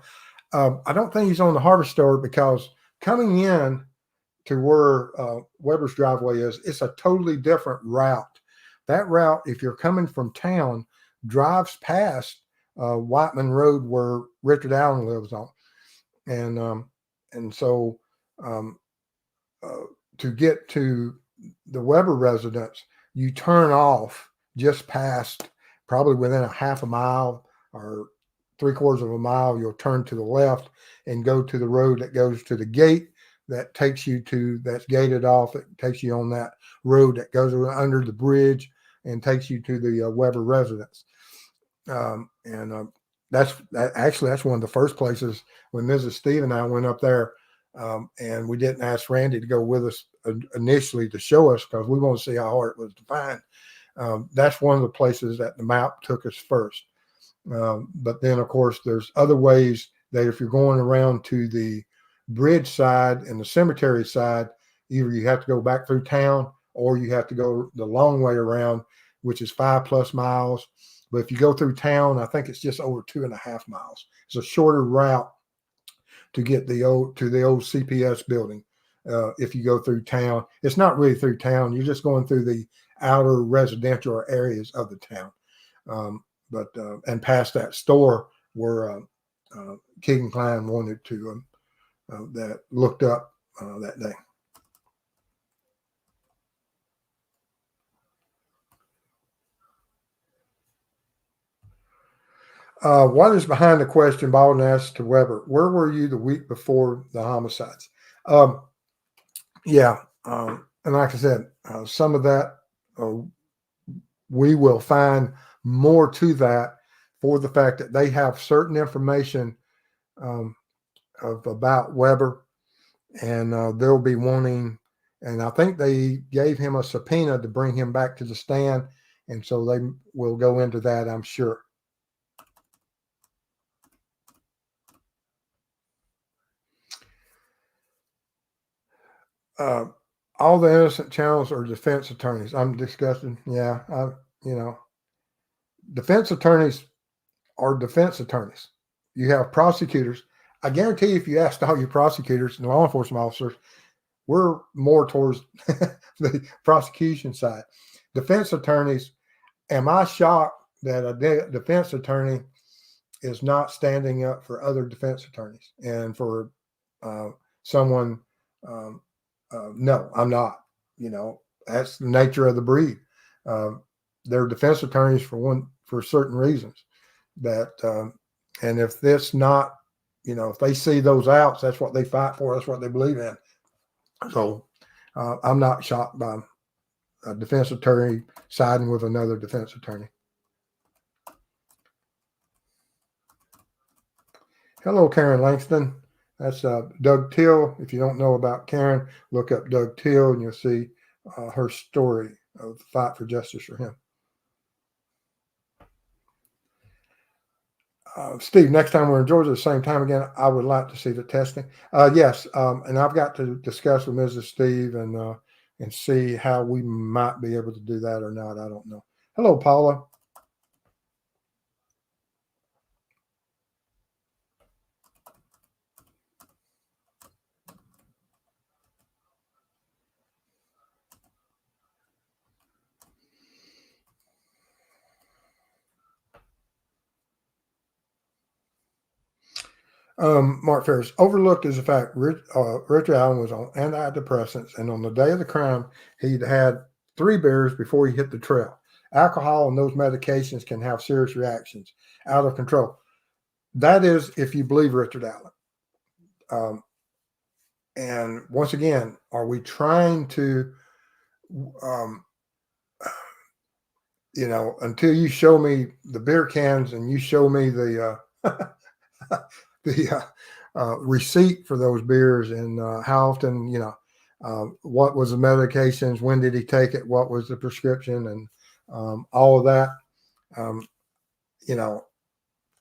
I don't think he's on the Harvest Store, because coming in to where Weber's driveway is, it's a totally different route. That route, if you're coming from town, drives past Whiteman Road where Richard Allen lives on. And so to get to the Weber residence, you turn off just past, probably within a half a mile or 3/4 of a mile, you'll turn to the left and go to the road that goes to the gate that takes you to, that's gated off. It takes you on that road that goes under the bridge and takes you to the Weber residence. That's one of the first places when Mrs. Steve and I went up there, and we didn't ask Randy to go with us initially to show us, because we want to see how hard it was to find. That's one of the places that the map took us first. But then, of course, there's other ways that if you're going around to the bridge side and the cemetery side, either you have to go back through town or you have to go the long way around, which is 5+ miles. But if you go through town, I think it's just over 2.5 miles. It's a shorter route to get to the old CPS building. If you go through town, it's not really through town. You're just going through the outer residential areas of the town. And past that store where Keegan Klein wanted to that looked up that day. What is behind the question Baldwin asked to Weber? Where were you the week before the homicides? Yeah, and like I said, some of that we will find more to that for the fact that they have certain information about Weber, and they'll be wanting. And I think they gave him a subpoena to bring him back to the stand, and so they will go into that, I'm sure. All the innocent channels are defense attorneys. I'm disgusted. Yeah, defense attorneys are defense attorneys. You have prosecutors. I guarantee if you asked all your prosecutors and law enforcement officers, we're more towards the prosecution side. Defense attorneys, am I shocked that a defense attorney is not standing up for other defense attorneys and for someone? No, I'm not. That's the nature of the breed. They're defense attorneys for certain reasons. And if this not, if they see those outs, that's what they fight for. That's what they believe in. So I'm not shocked by a defense attorney siding with another defense attorney. Hello, Karen Langston. That's Doug Till. If you don't know about Karen, look up Doug Till and you'll see her story of the fight for justice for him. Steve, next time we're in Georgia at the same time again, I would like to see the testing. Yes, and I've got to discuss with Mrs. Steve and see how we might be able to do that or not. I don't know. Hello, Paula. Mark Ferris, overlooked is the fact Richard Allen was on antidepressants, and on the day of the crime, he'd had 3 beers before he hit the trail. Alcohol and those medications can have serious reactions, out of control. That is if you believe Richard Allen. And once again, are we trying to, until you show me the beer cans and you show me the receipt for those beers and how often, what was the medications, when did he take it, what was the prescription, and all of that.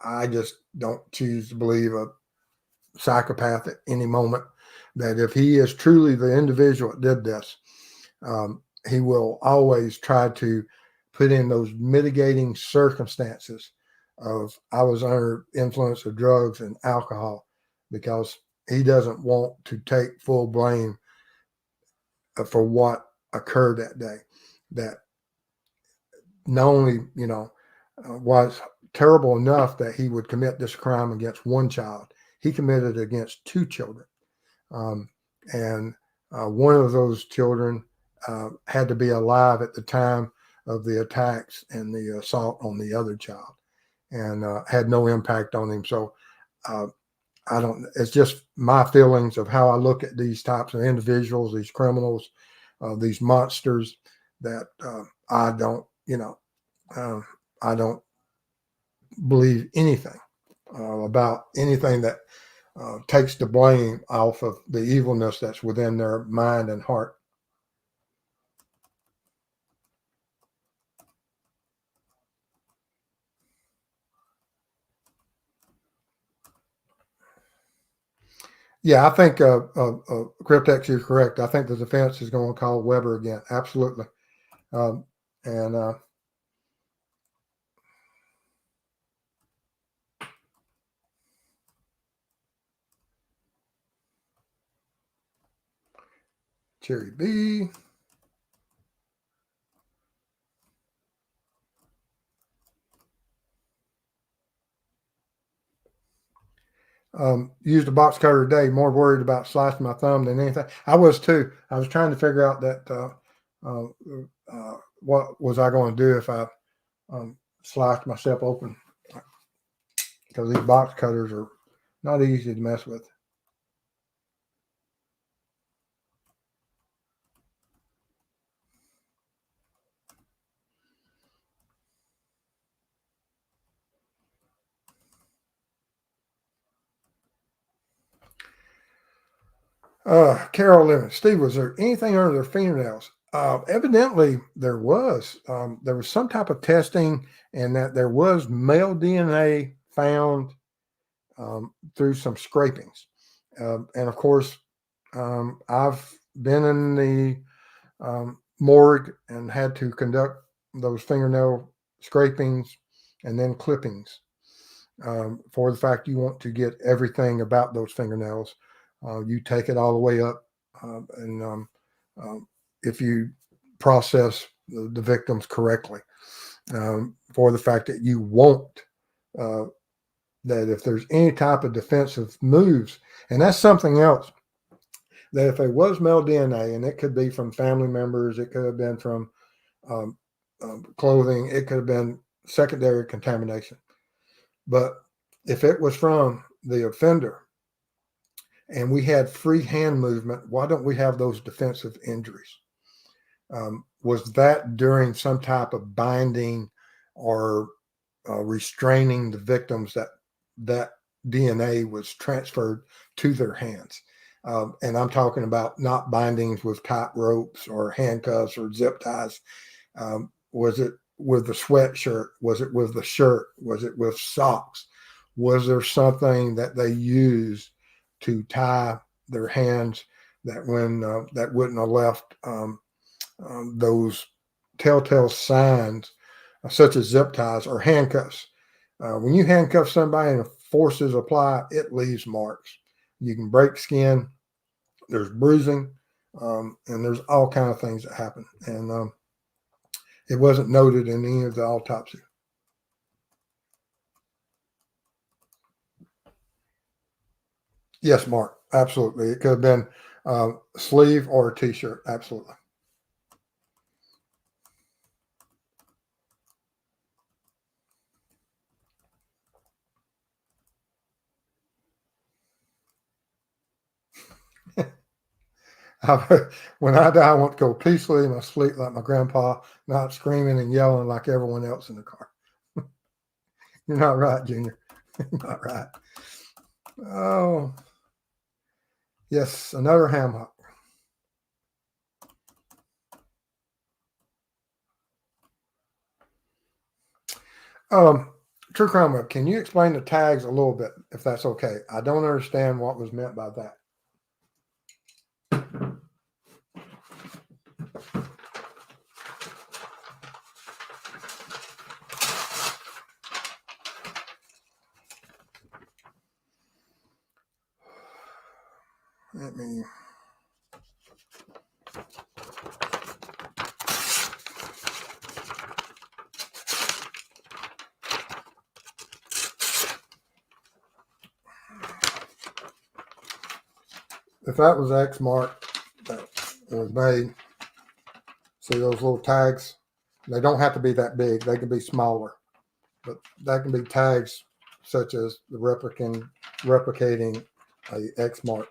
I just don't choose to believe a psychopath at any moment, that if he is truly the individual that did this, he will always try to put in those mitigating circumstances of I was under influence of drugs and alcohol, because he doesn't want to take full blame for what occurred that day. That not only, was terrible enough that he would commit this crime against one child, he committed it against 2 children. And one of those children had to be alive at the time of the attacks and the assault on the other child, and had no impact on him. So it's just my feelings of how I look at these types of individuals, these criminals, these monsters, that I don't believe anything about anything that takes the blame off of the evilness that's within their mind and heart. Yeah, I think Cryptex is correct. I think the defense is going to call Weber again. Absolutely. And Cherry B. Used a box cutter today, more worried about slicing my thumb than anything. I was too. I was trying to figure out that what was I going to do if I sliced myself open, because these box cutters are not easy to mess with. Carol Lemon, Steve, was there anything under their fingernails? Evidently, there was. There was some type of testing, and that there was male DNA found through some scrapings. And of course, I've been in the morgue and had to conduct those fingernail scrapings and then clippings for the fact you want to get everything about those fingernails. You take it all the way up, and if you process the victims correctly, for the fact that you won't, that if there's any type of defensive moves, and that's something else, that if it was male DNA, and it could be from family members, it could have been from um, clothing, it could have been secondary contamination. But if it was from the offender and we had free hand movement, why don't we have those defensive injuries? Was that during some type of binding or restraining the victims that DNA was transferred to their hands? And I'm talking about not bindings with tight ropes or handcuffs or zip ties. Was it with the sweatshirt? Was it with the shirt? Was it with socks? Was there something that they used to tie their hands that when that wouldn't have left those telltale signs, such as zip ties or handcuffs? When you handcuff somebody and forces apply, it leaves marks. You can break skin. There's bruising, and there's all kind of things that happen. And it wasn't noted in any of the autopsy. Yes, Mark, absolutely. It could have been sleeve or a t-shirt. Absolutely. When I die, I want to go peacefully in my sleep like my grandpa, not screaming and yelling like everyone else in the car. You're not right, Junior. You're not right. Oh, yes, another ham hock. Um, True Crime Web, can you explain the tags a little bit, if that's okay? I don't understand what was meant by that. Let me. If that was X mark that was made, see those little tags? They don't have to be that big. They can be smaller, but that can be tags such as the replicating a X mark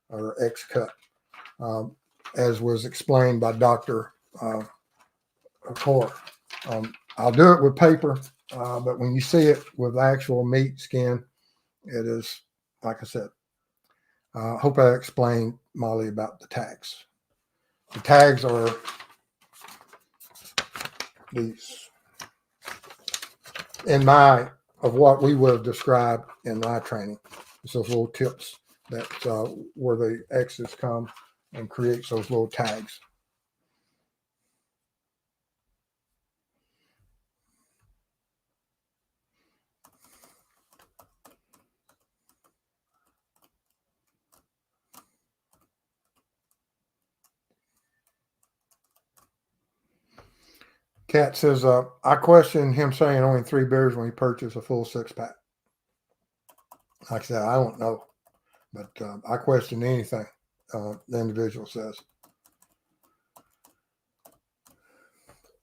or X cut, as was explained by Dr. Core. I'll do it with paper, but when you see it with actual meat skin, it is, like I said. Hope I explained, Molly, about the tags. The tags are these, of what we would have described in my training. It's those little tips That's where the X's come and creates those little tags. Cat says, I question him saying only 3 beers when he purchased a full 6-pack. Like I said, I don't know, but I question anything the individual says.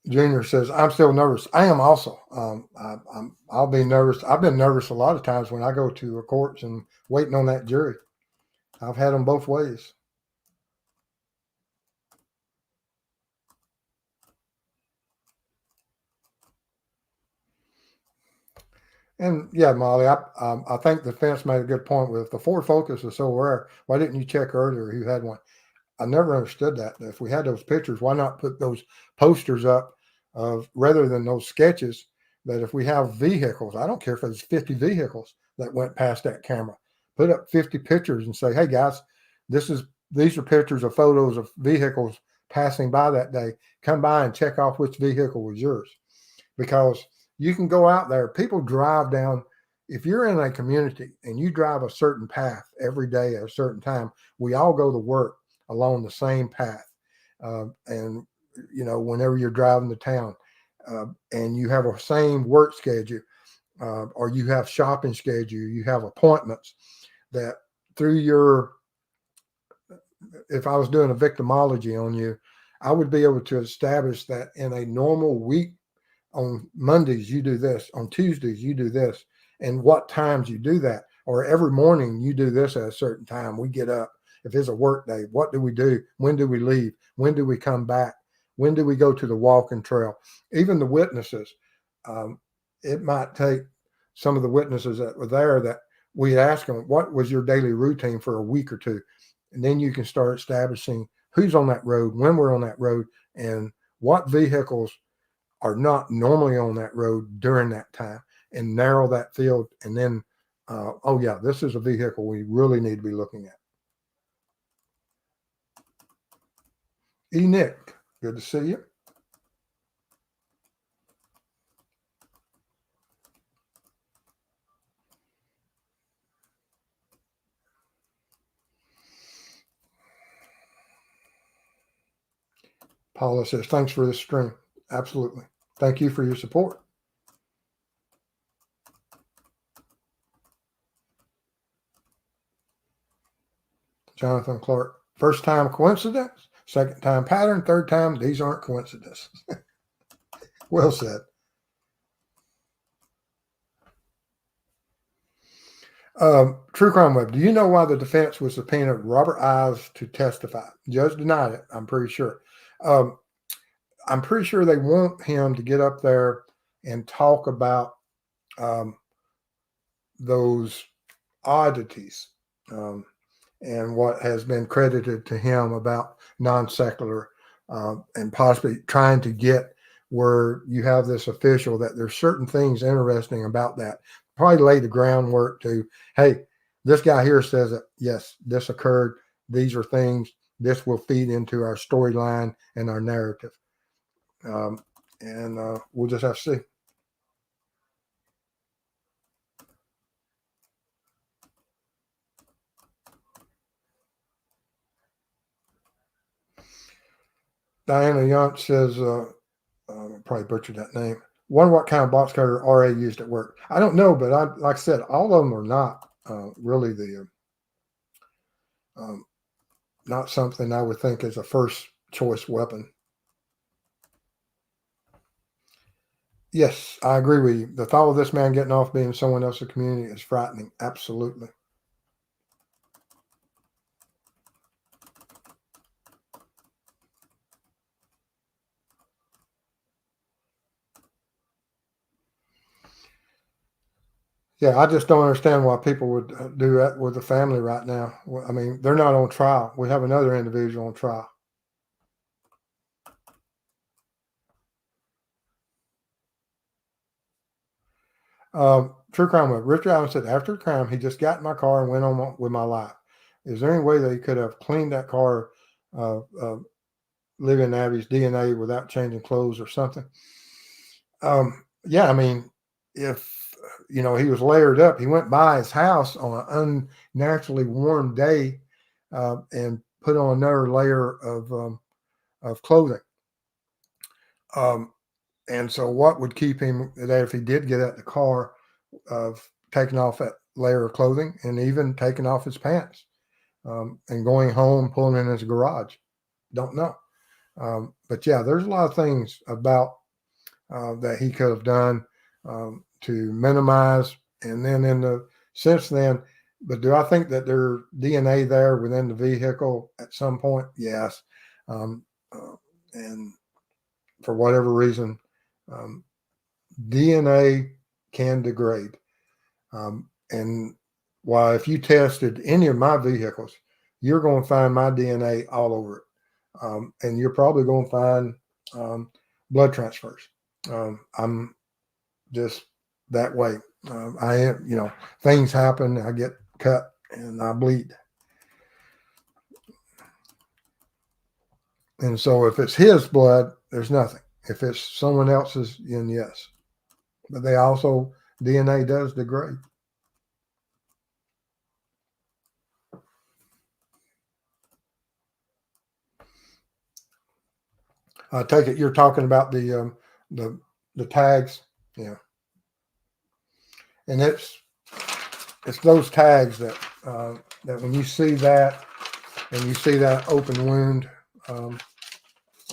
Junior says, I'm still nervous. I am also. I'll be nervous. I've been nervous a lot of times when I go to courts and waiting on that jury. I've had them both ways. And yeah, Molly, I think the defense made a good point with the Ford Focus is so rare. Why didn't you check earlier who had one? I never understood that. If we had those pictures, why not put those posters up of rather than those sketches? That if we have vehicles, I don't care if it's 50 vehicles that went past that camera, put up 50 pictures and say, hey guys, these are pictures of photos of vehicles passing by that day. Come by and check off which vehicle was yours. Because you can go out there, people drive down. If you're in a community and you drive a certain path every day at a certain time, we all go to work along the same path. And, whenever you're driving to town and you have a same work schedule or you have shopping schedule, you have appointments that if I was doing a victimology on you, I would be able to establish that in a normal week, on Mondays, you do this, on Tuesdays, you do this, and what times you do that, or every morning you do this at a certain time. We get up. If it's a work day, what do we do? When do we leave? When do we come back? When do we go to the walking trail? Even the witnesses, it might take some of the witnesses that were there that we ask them, what was your daily routine for a week or two? And then you can start establishing who's on that road, when we're on that road, and what vehicles are not normally on that road during that time, and narrow that field. And then, oh yeah, this is a vehicle we really need to be looking at. Nick, good to see you. Paula says, thanks for this stream. Absolutely. Thank you for your support. Jonathan Clark, first time coincidence, second time pattern, third time, these aren't coincidences. Well said. True Crime Web, do you know why the defense was subpoenaed Robert Ives to testify? Judge denied it, I'm pretty sure. I'm pretty sure they want him to get up there and talk about those oddities and what has been credited to him about non-secular and possibly trying to get where you have this official that there's certain things interesting about that. Probably lay the groundwork to, hey, this guy here says that, yes, this occurred. These are things. This will feed into our storyline and our narrative. And we'll just have to see. Diana Yont says, probably butchered that name. Wonder what kind of box cutter RA used at work. I don't know, but like I said, all of them are not really not something I would think is a first choice weapon. Yes, I agree with you. The thought of this man getting off being someone else's community is frightening. Absolutely. Yeah, I just don't understand why people would do that with the family right now. I mean, they're not on trial. We have another individual on trial. True crime. Richard Allen said, after the crime, he just got in my car and went on with my life. Is there any way they could have cleaned that car, Living Abby's DNA without changing clothes or something? Yeah, I mean, if he was layered up, he went by his house on an unnaturally warm day and put on another layer of clothing. And so, what would keep him that if he did get out the car of taking off that layer of clothing and even taking off his pants and going home, pulling in his garage? Don't know. But yeah, there's a lot of things about that he could have done to minimize. And then since then, but do I think that there's DNA there within the vehicle at some point? Yes. And for whatever reason, DNA can degrade. And while if you tested any of my vehicles, you're going to find my DNA all over it. And you're probably going to find blood transfers. I'm just that way. I am, things happen. I get cut and I bleed. And so if it's his blood, there's nothing. If it's someone else's, then yes. But DNA does degrade. I take it you're talking about the tags, yeah. And it's those tags that when you see that and you see that open wound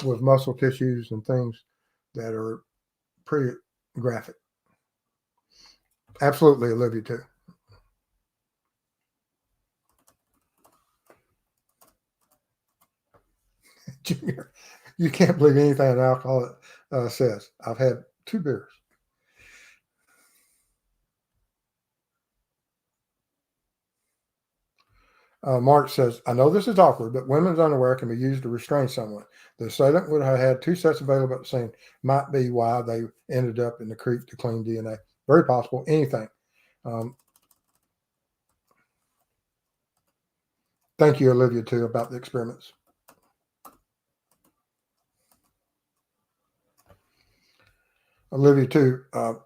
with muscle tissues and things that are pretty graphic. Absolutely, Olivia too. Junior, you can't believe anything an alcoholic says. I've had 2 beers. Mark says, I know this is awkward, but women's underwear can be used to restrain someone. The assailant would have had 2 sets available at the scene. Might be why they ended up in the creek to clean DNA. Very possible. Anything. Thank you, Olivia, too, about the experiments. Olivia, too.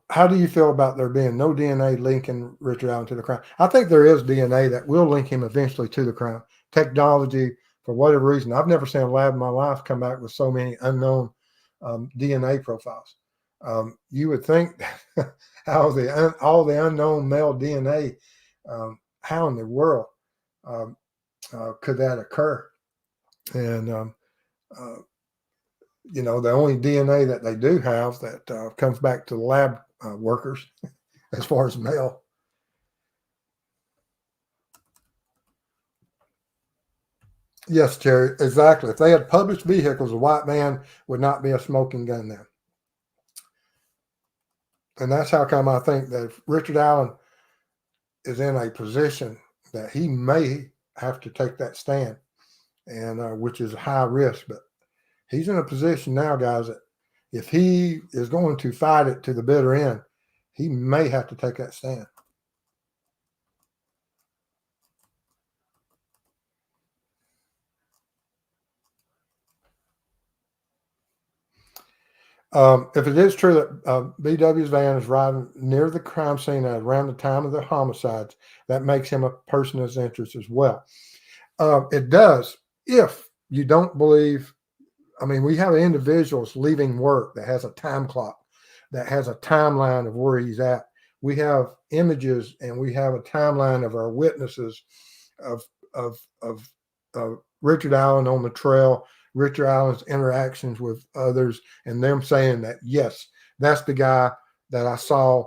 How do you feel about there being no DNA linking Richard Allen to the crime? I think there is DNA that will link him eventually to the crime. Technology, for whatever reason, I've never seen a lab in my life come back with so many unknown DNA profiles. You would think all the unknown male DNA, how in the world could that occur? And the only DNA that they do have that comes back to the lab workers as far as male. Yes, Terry, exactly. If they had published vehicles, a white man would not be a smoking gun then. And that's how come I think that if Richard Allen is in a position that he may have to take that stand, and which is a high risk, but he's in a position now, guys, that if he is going to fight it to the bitter end, he may have to take that stand. If it is true that BW's van is riding near the crime scene at around the time of the homicides, that makes him a person of interest as well. It does, if you don't believe. I mean, we have individuals leaving work that has a time clock, that has a timeline of where he's at. We have images and we have a timeline of our witnesses of Richard Allen on the trail, Richard Allen's interactions with others, and them saying that, yes, that's the guy that I saw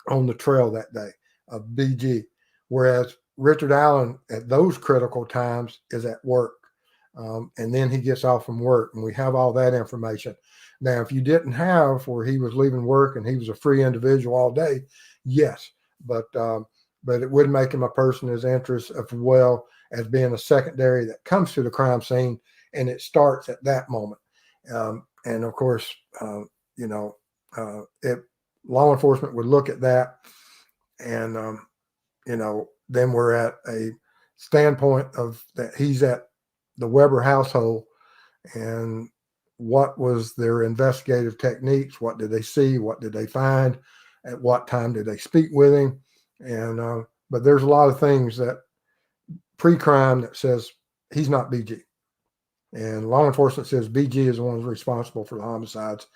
on the trail that day of BG. Whereas Richard Allen at those critical times is at work. And then he gets off from work, and we have all that information. Now, if you didn't have where he was leaving work and he was a free individual all day, yes, but it would make him a person of interest as well as being a secondary that comes to the crime scene, and it starts at that moment. And of course, if law enforcement would look at that, and then we're at a standpoint of that he's at the Weber household, and what was their investigative techniques? What did they see? What did they find? At what time did they speak with him? And but there's a lot of things that pre-crime that says he's not BG, and law enforcement says BG is the one who's responsible for the homicides,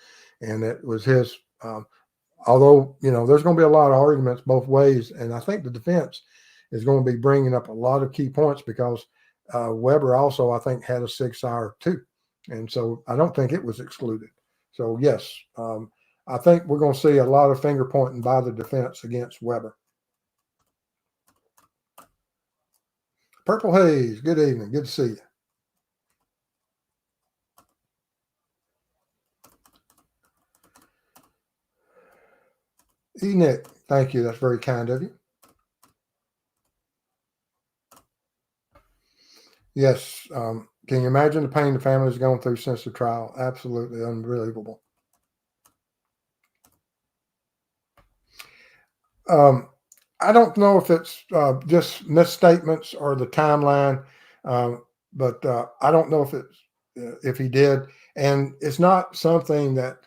and it was his. Although there's going to be a lot of arguments both ways, and I think the defense is going to be bringing up a lot of key points because Weber also, I think, had a CSI too. And so I don't think it was excluded. So, yes, I think we're going to see a lot of finger pointing by the defense against Weber. Purple Haze, good evening. Good to see you. Nick, thank you. That's very kind of you. Yes. Can you imagine the pain the family's going through since the trial? Absolutely unbelievable. I don't know if it's just misstatements or the timeline, but I don't know if he did, and it's not something that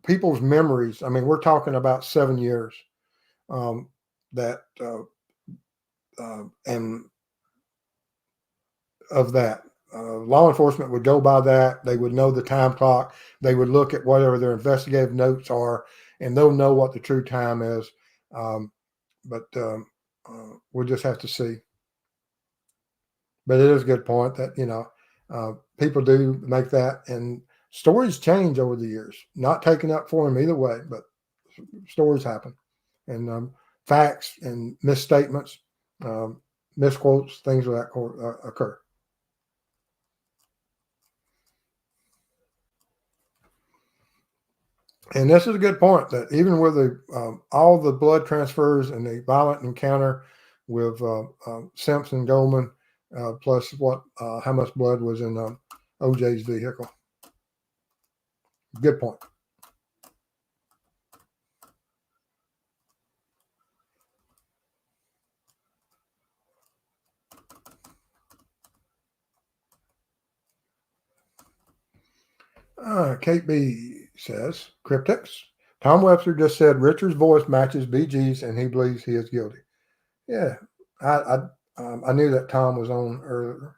people's memories. I mean, we're talking about 7 years that and of that. Law enforcement would go by that. They would know the time clock. They would look at whatever their investigative notes are, and they'll know what the true time is. But we'll just have to see. But it is a good point that people do make that, and stories change over the years. Not taken up for them either way, but stories happen, and facts and misstatements, misquotes, things of that occur. And this is a good point that even with all the blood transfers and the violent encounter with Simpson Goldman, plus how much blood was in OJ's vehicle. Good point. Kate B says, cryptics. Tom Webster just said Richard's voice matches BG's and he believes he is guilty. Yeah, I knew that Tom was on earlier.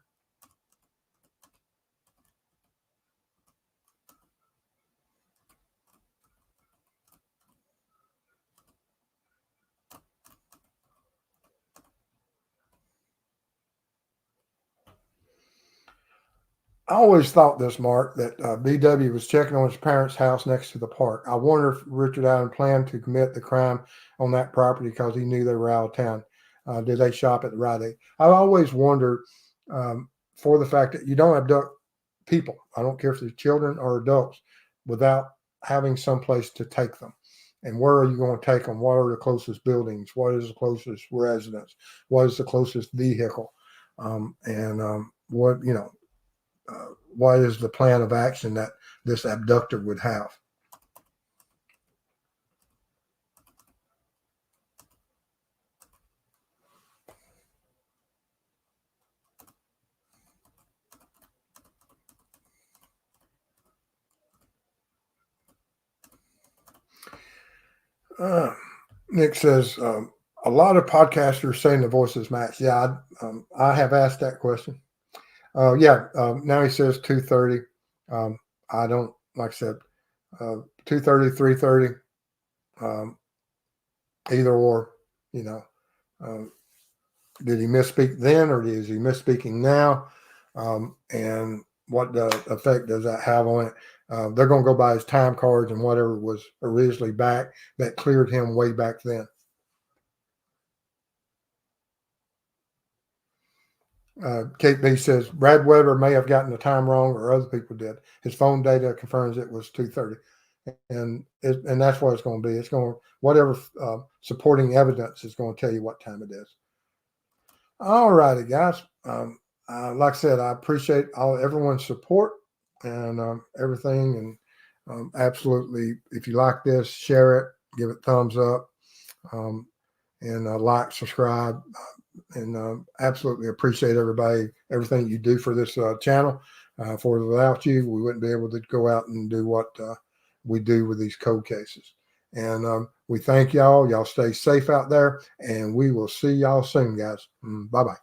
I always thought this, Mark, that BW was checking on his parents' house next to the park. I wonder if Richard Allen planned to commit the crime on that property because he knew they were out of town. Did they shop at the Rite Aid? I always wondered for the fact that you don't abduct people. I don't care if they're children or adults without having some place to take them. And where are you going to take them? What are the closest buildings? What is the closest residence? What is the closest vehicle? What is the plan of action that this abductor would have? Nick says, a lot of podcasters saying the voices match. Yeah, I have asked that question. Now he says 2:30. I don't, like I said, 2:30, 3:30, either or, did he misspeak then or is he misspeaking now? And what effect does that have on it? They're going to go by his time cards and whatever was originally back that cleared him way back then. Kate B says Brad Weber may have gotten the time wrong, or other people did. His phone data confirms it was 2:30, and that's what it's going to be. It's going to whatever supporting evidence is going to tell you what time it is. All righty, guys. Like I said, I appreciate everyone's support and everything, and absolutely, if you like this, share it, give it thumbs up, and like, subscribe. absolutely appreciate everything you do for this channel. For without you, we wouldn't be able to go out and do what we do with these cold cases. And we thank y'all. Y'all stay safe out there, and we will see y'all soon, guys. Bye-bye.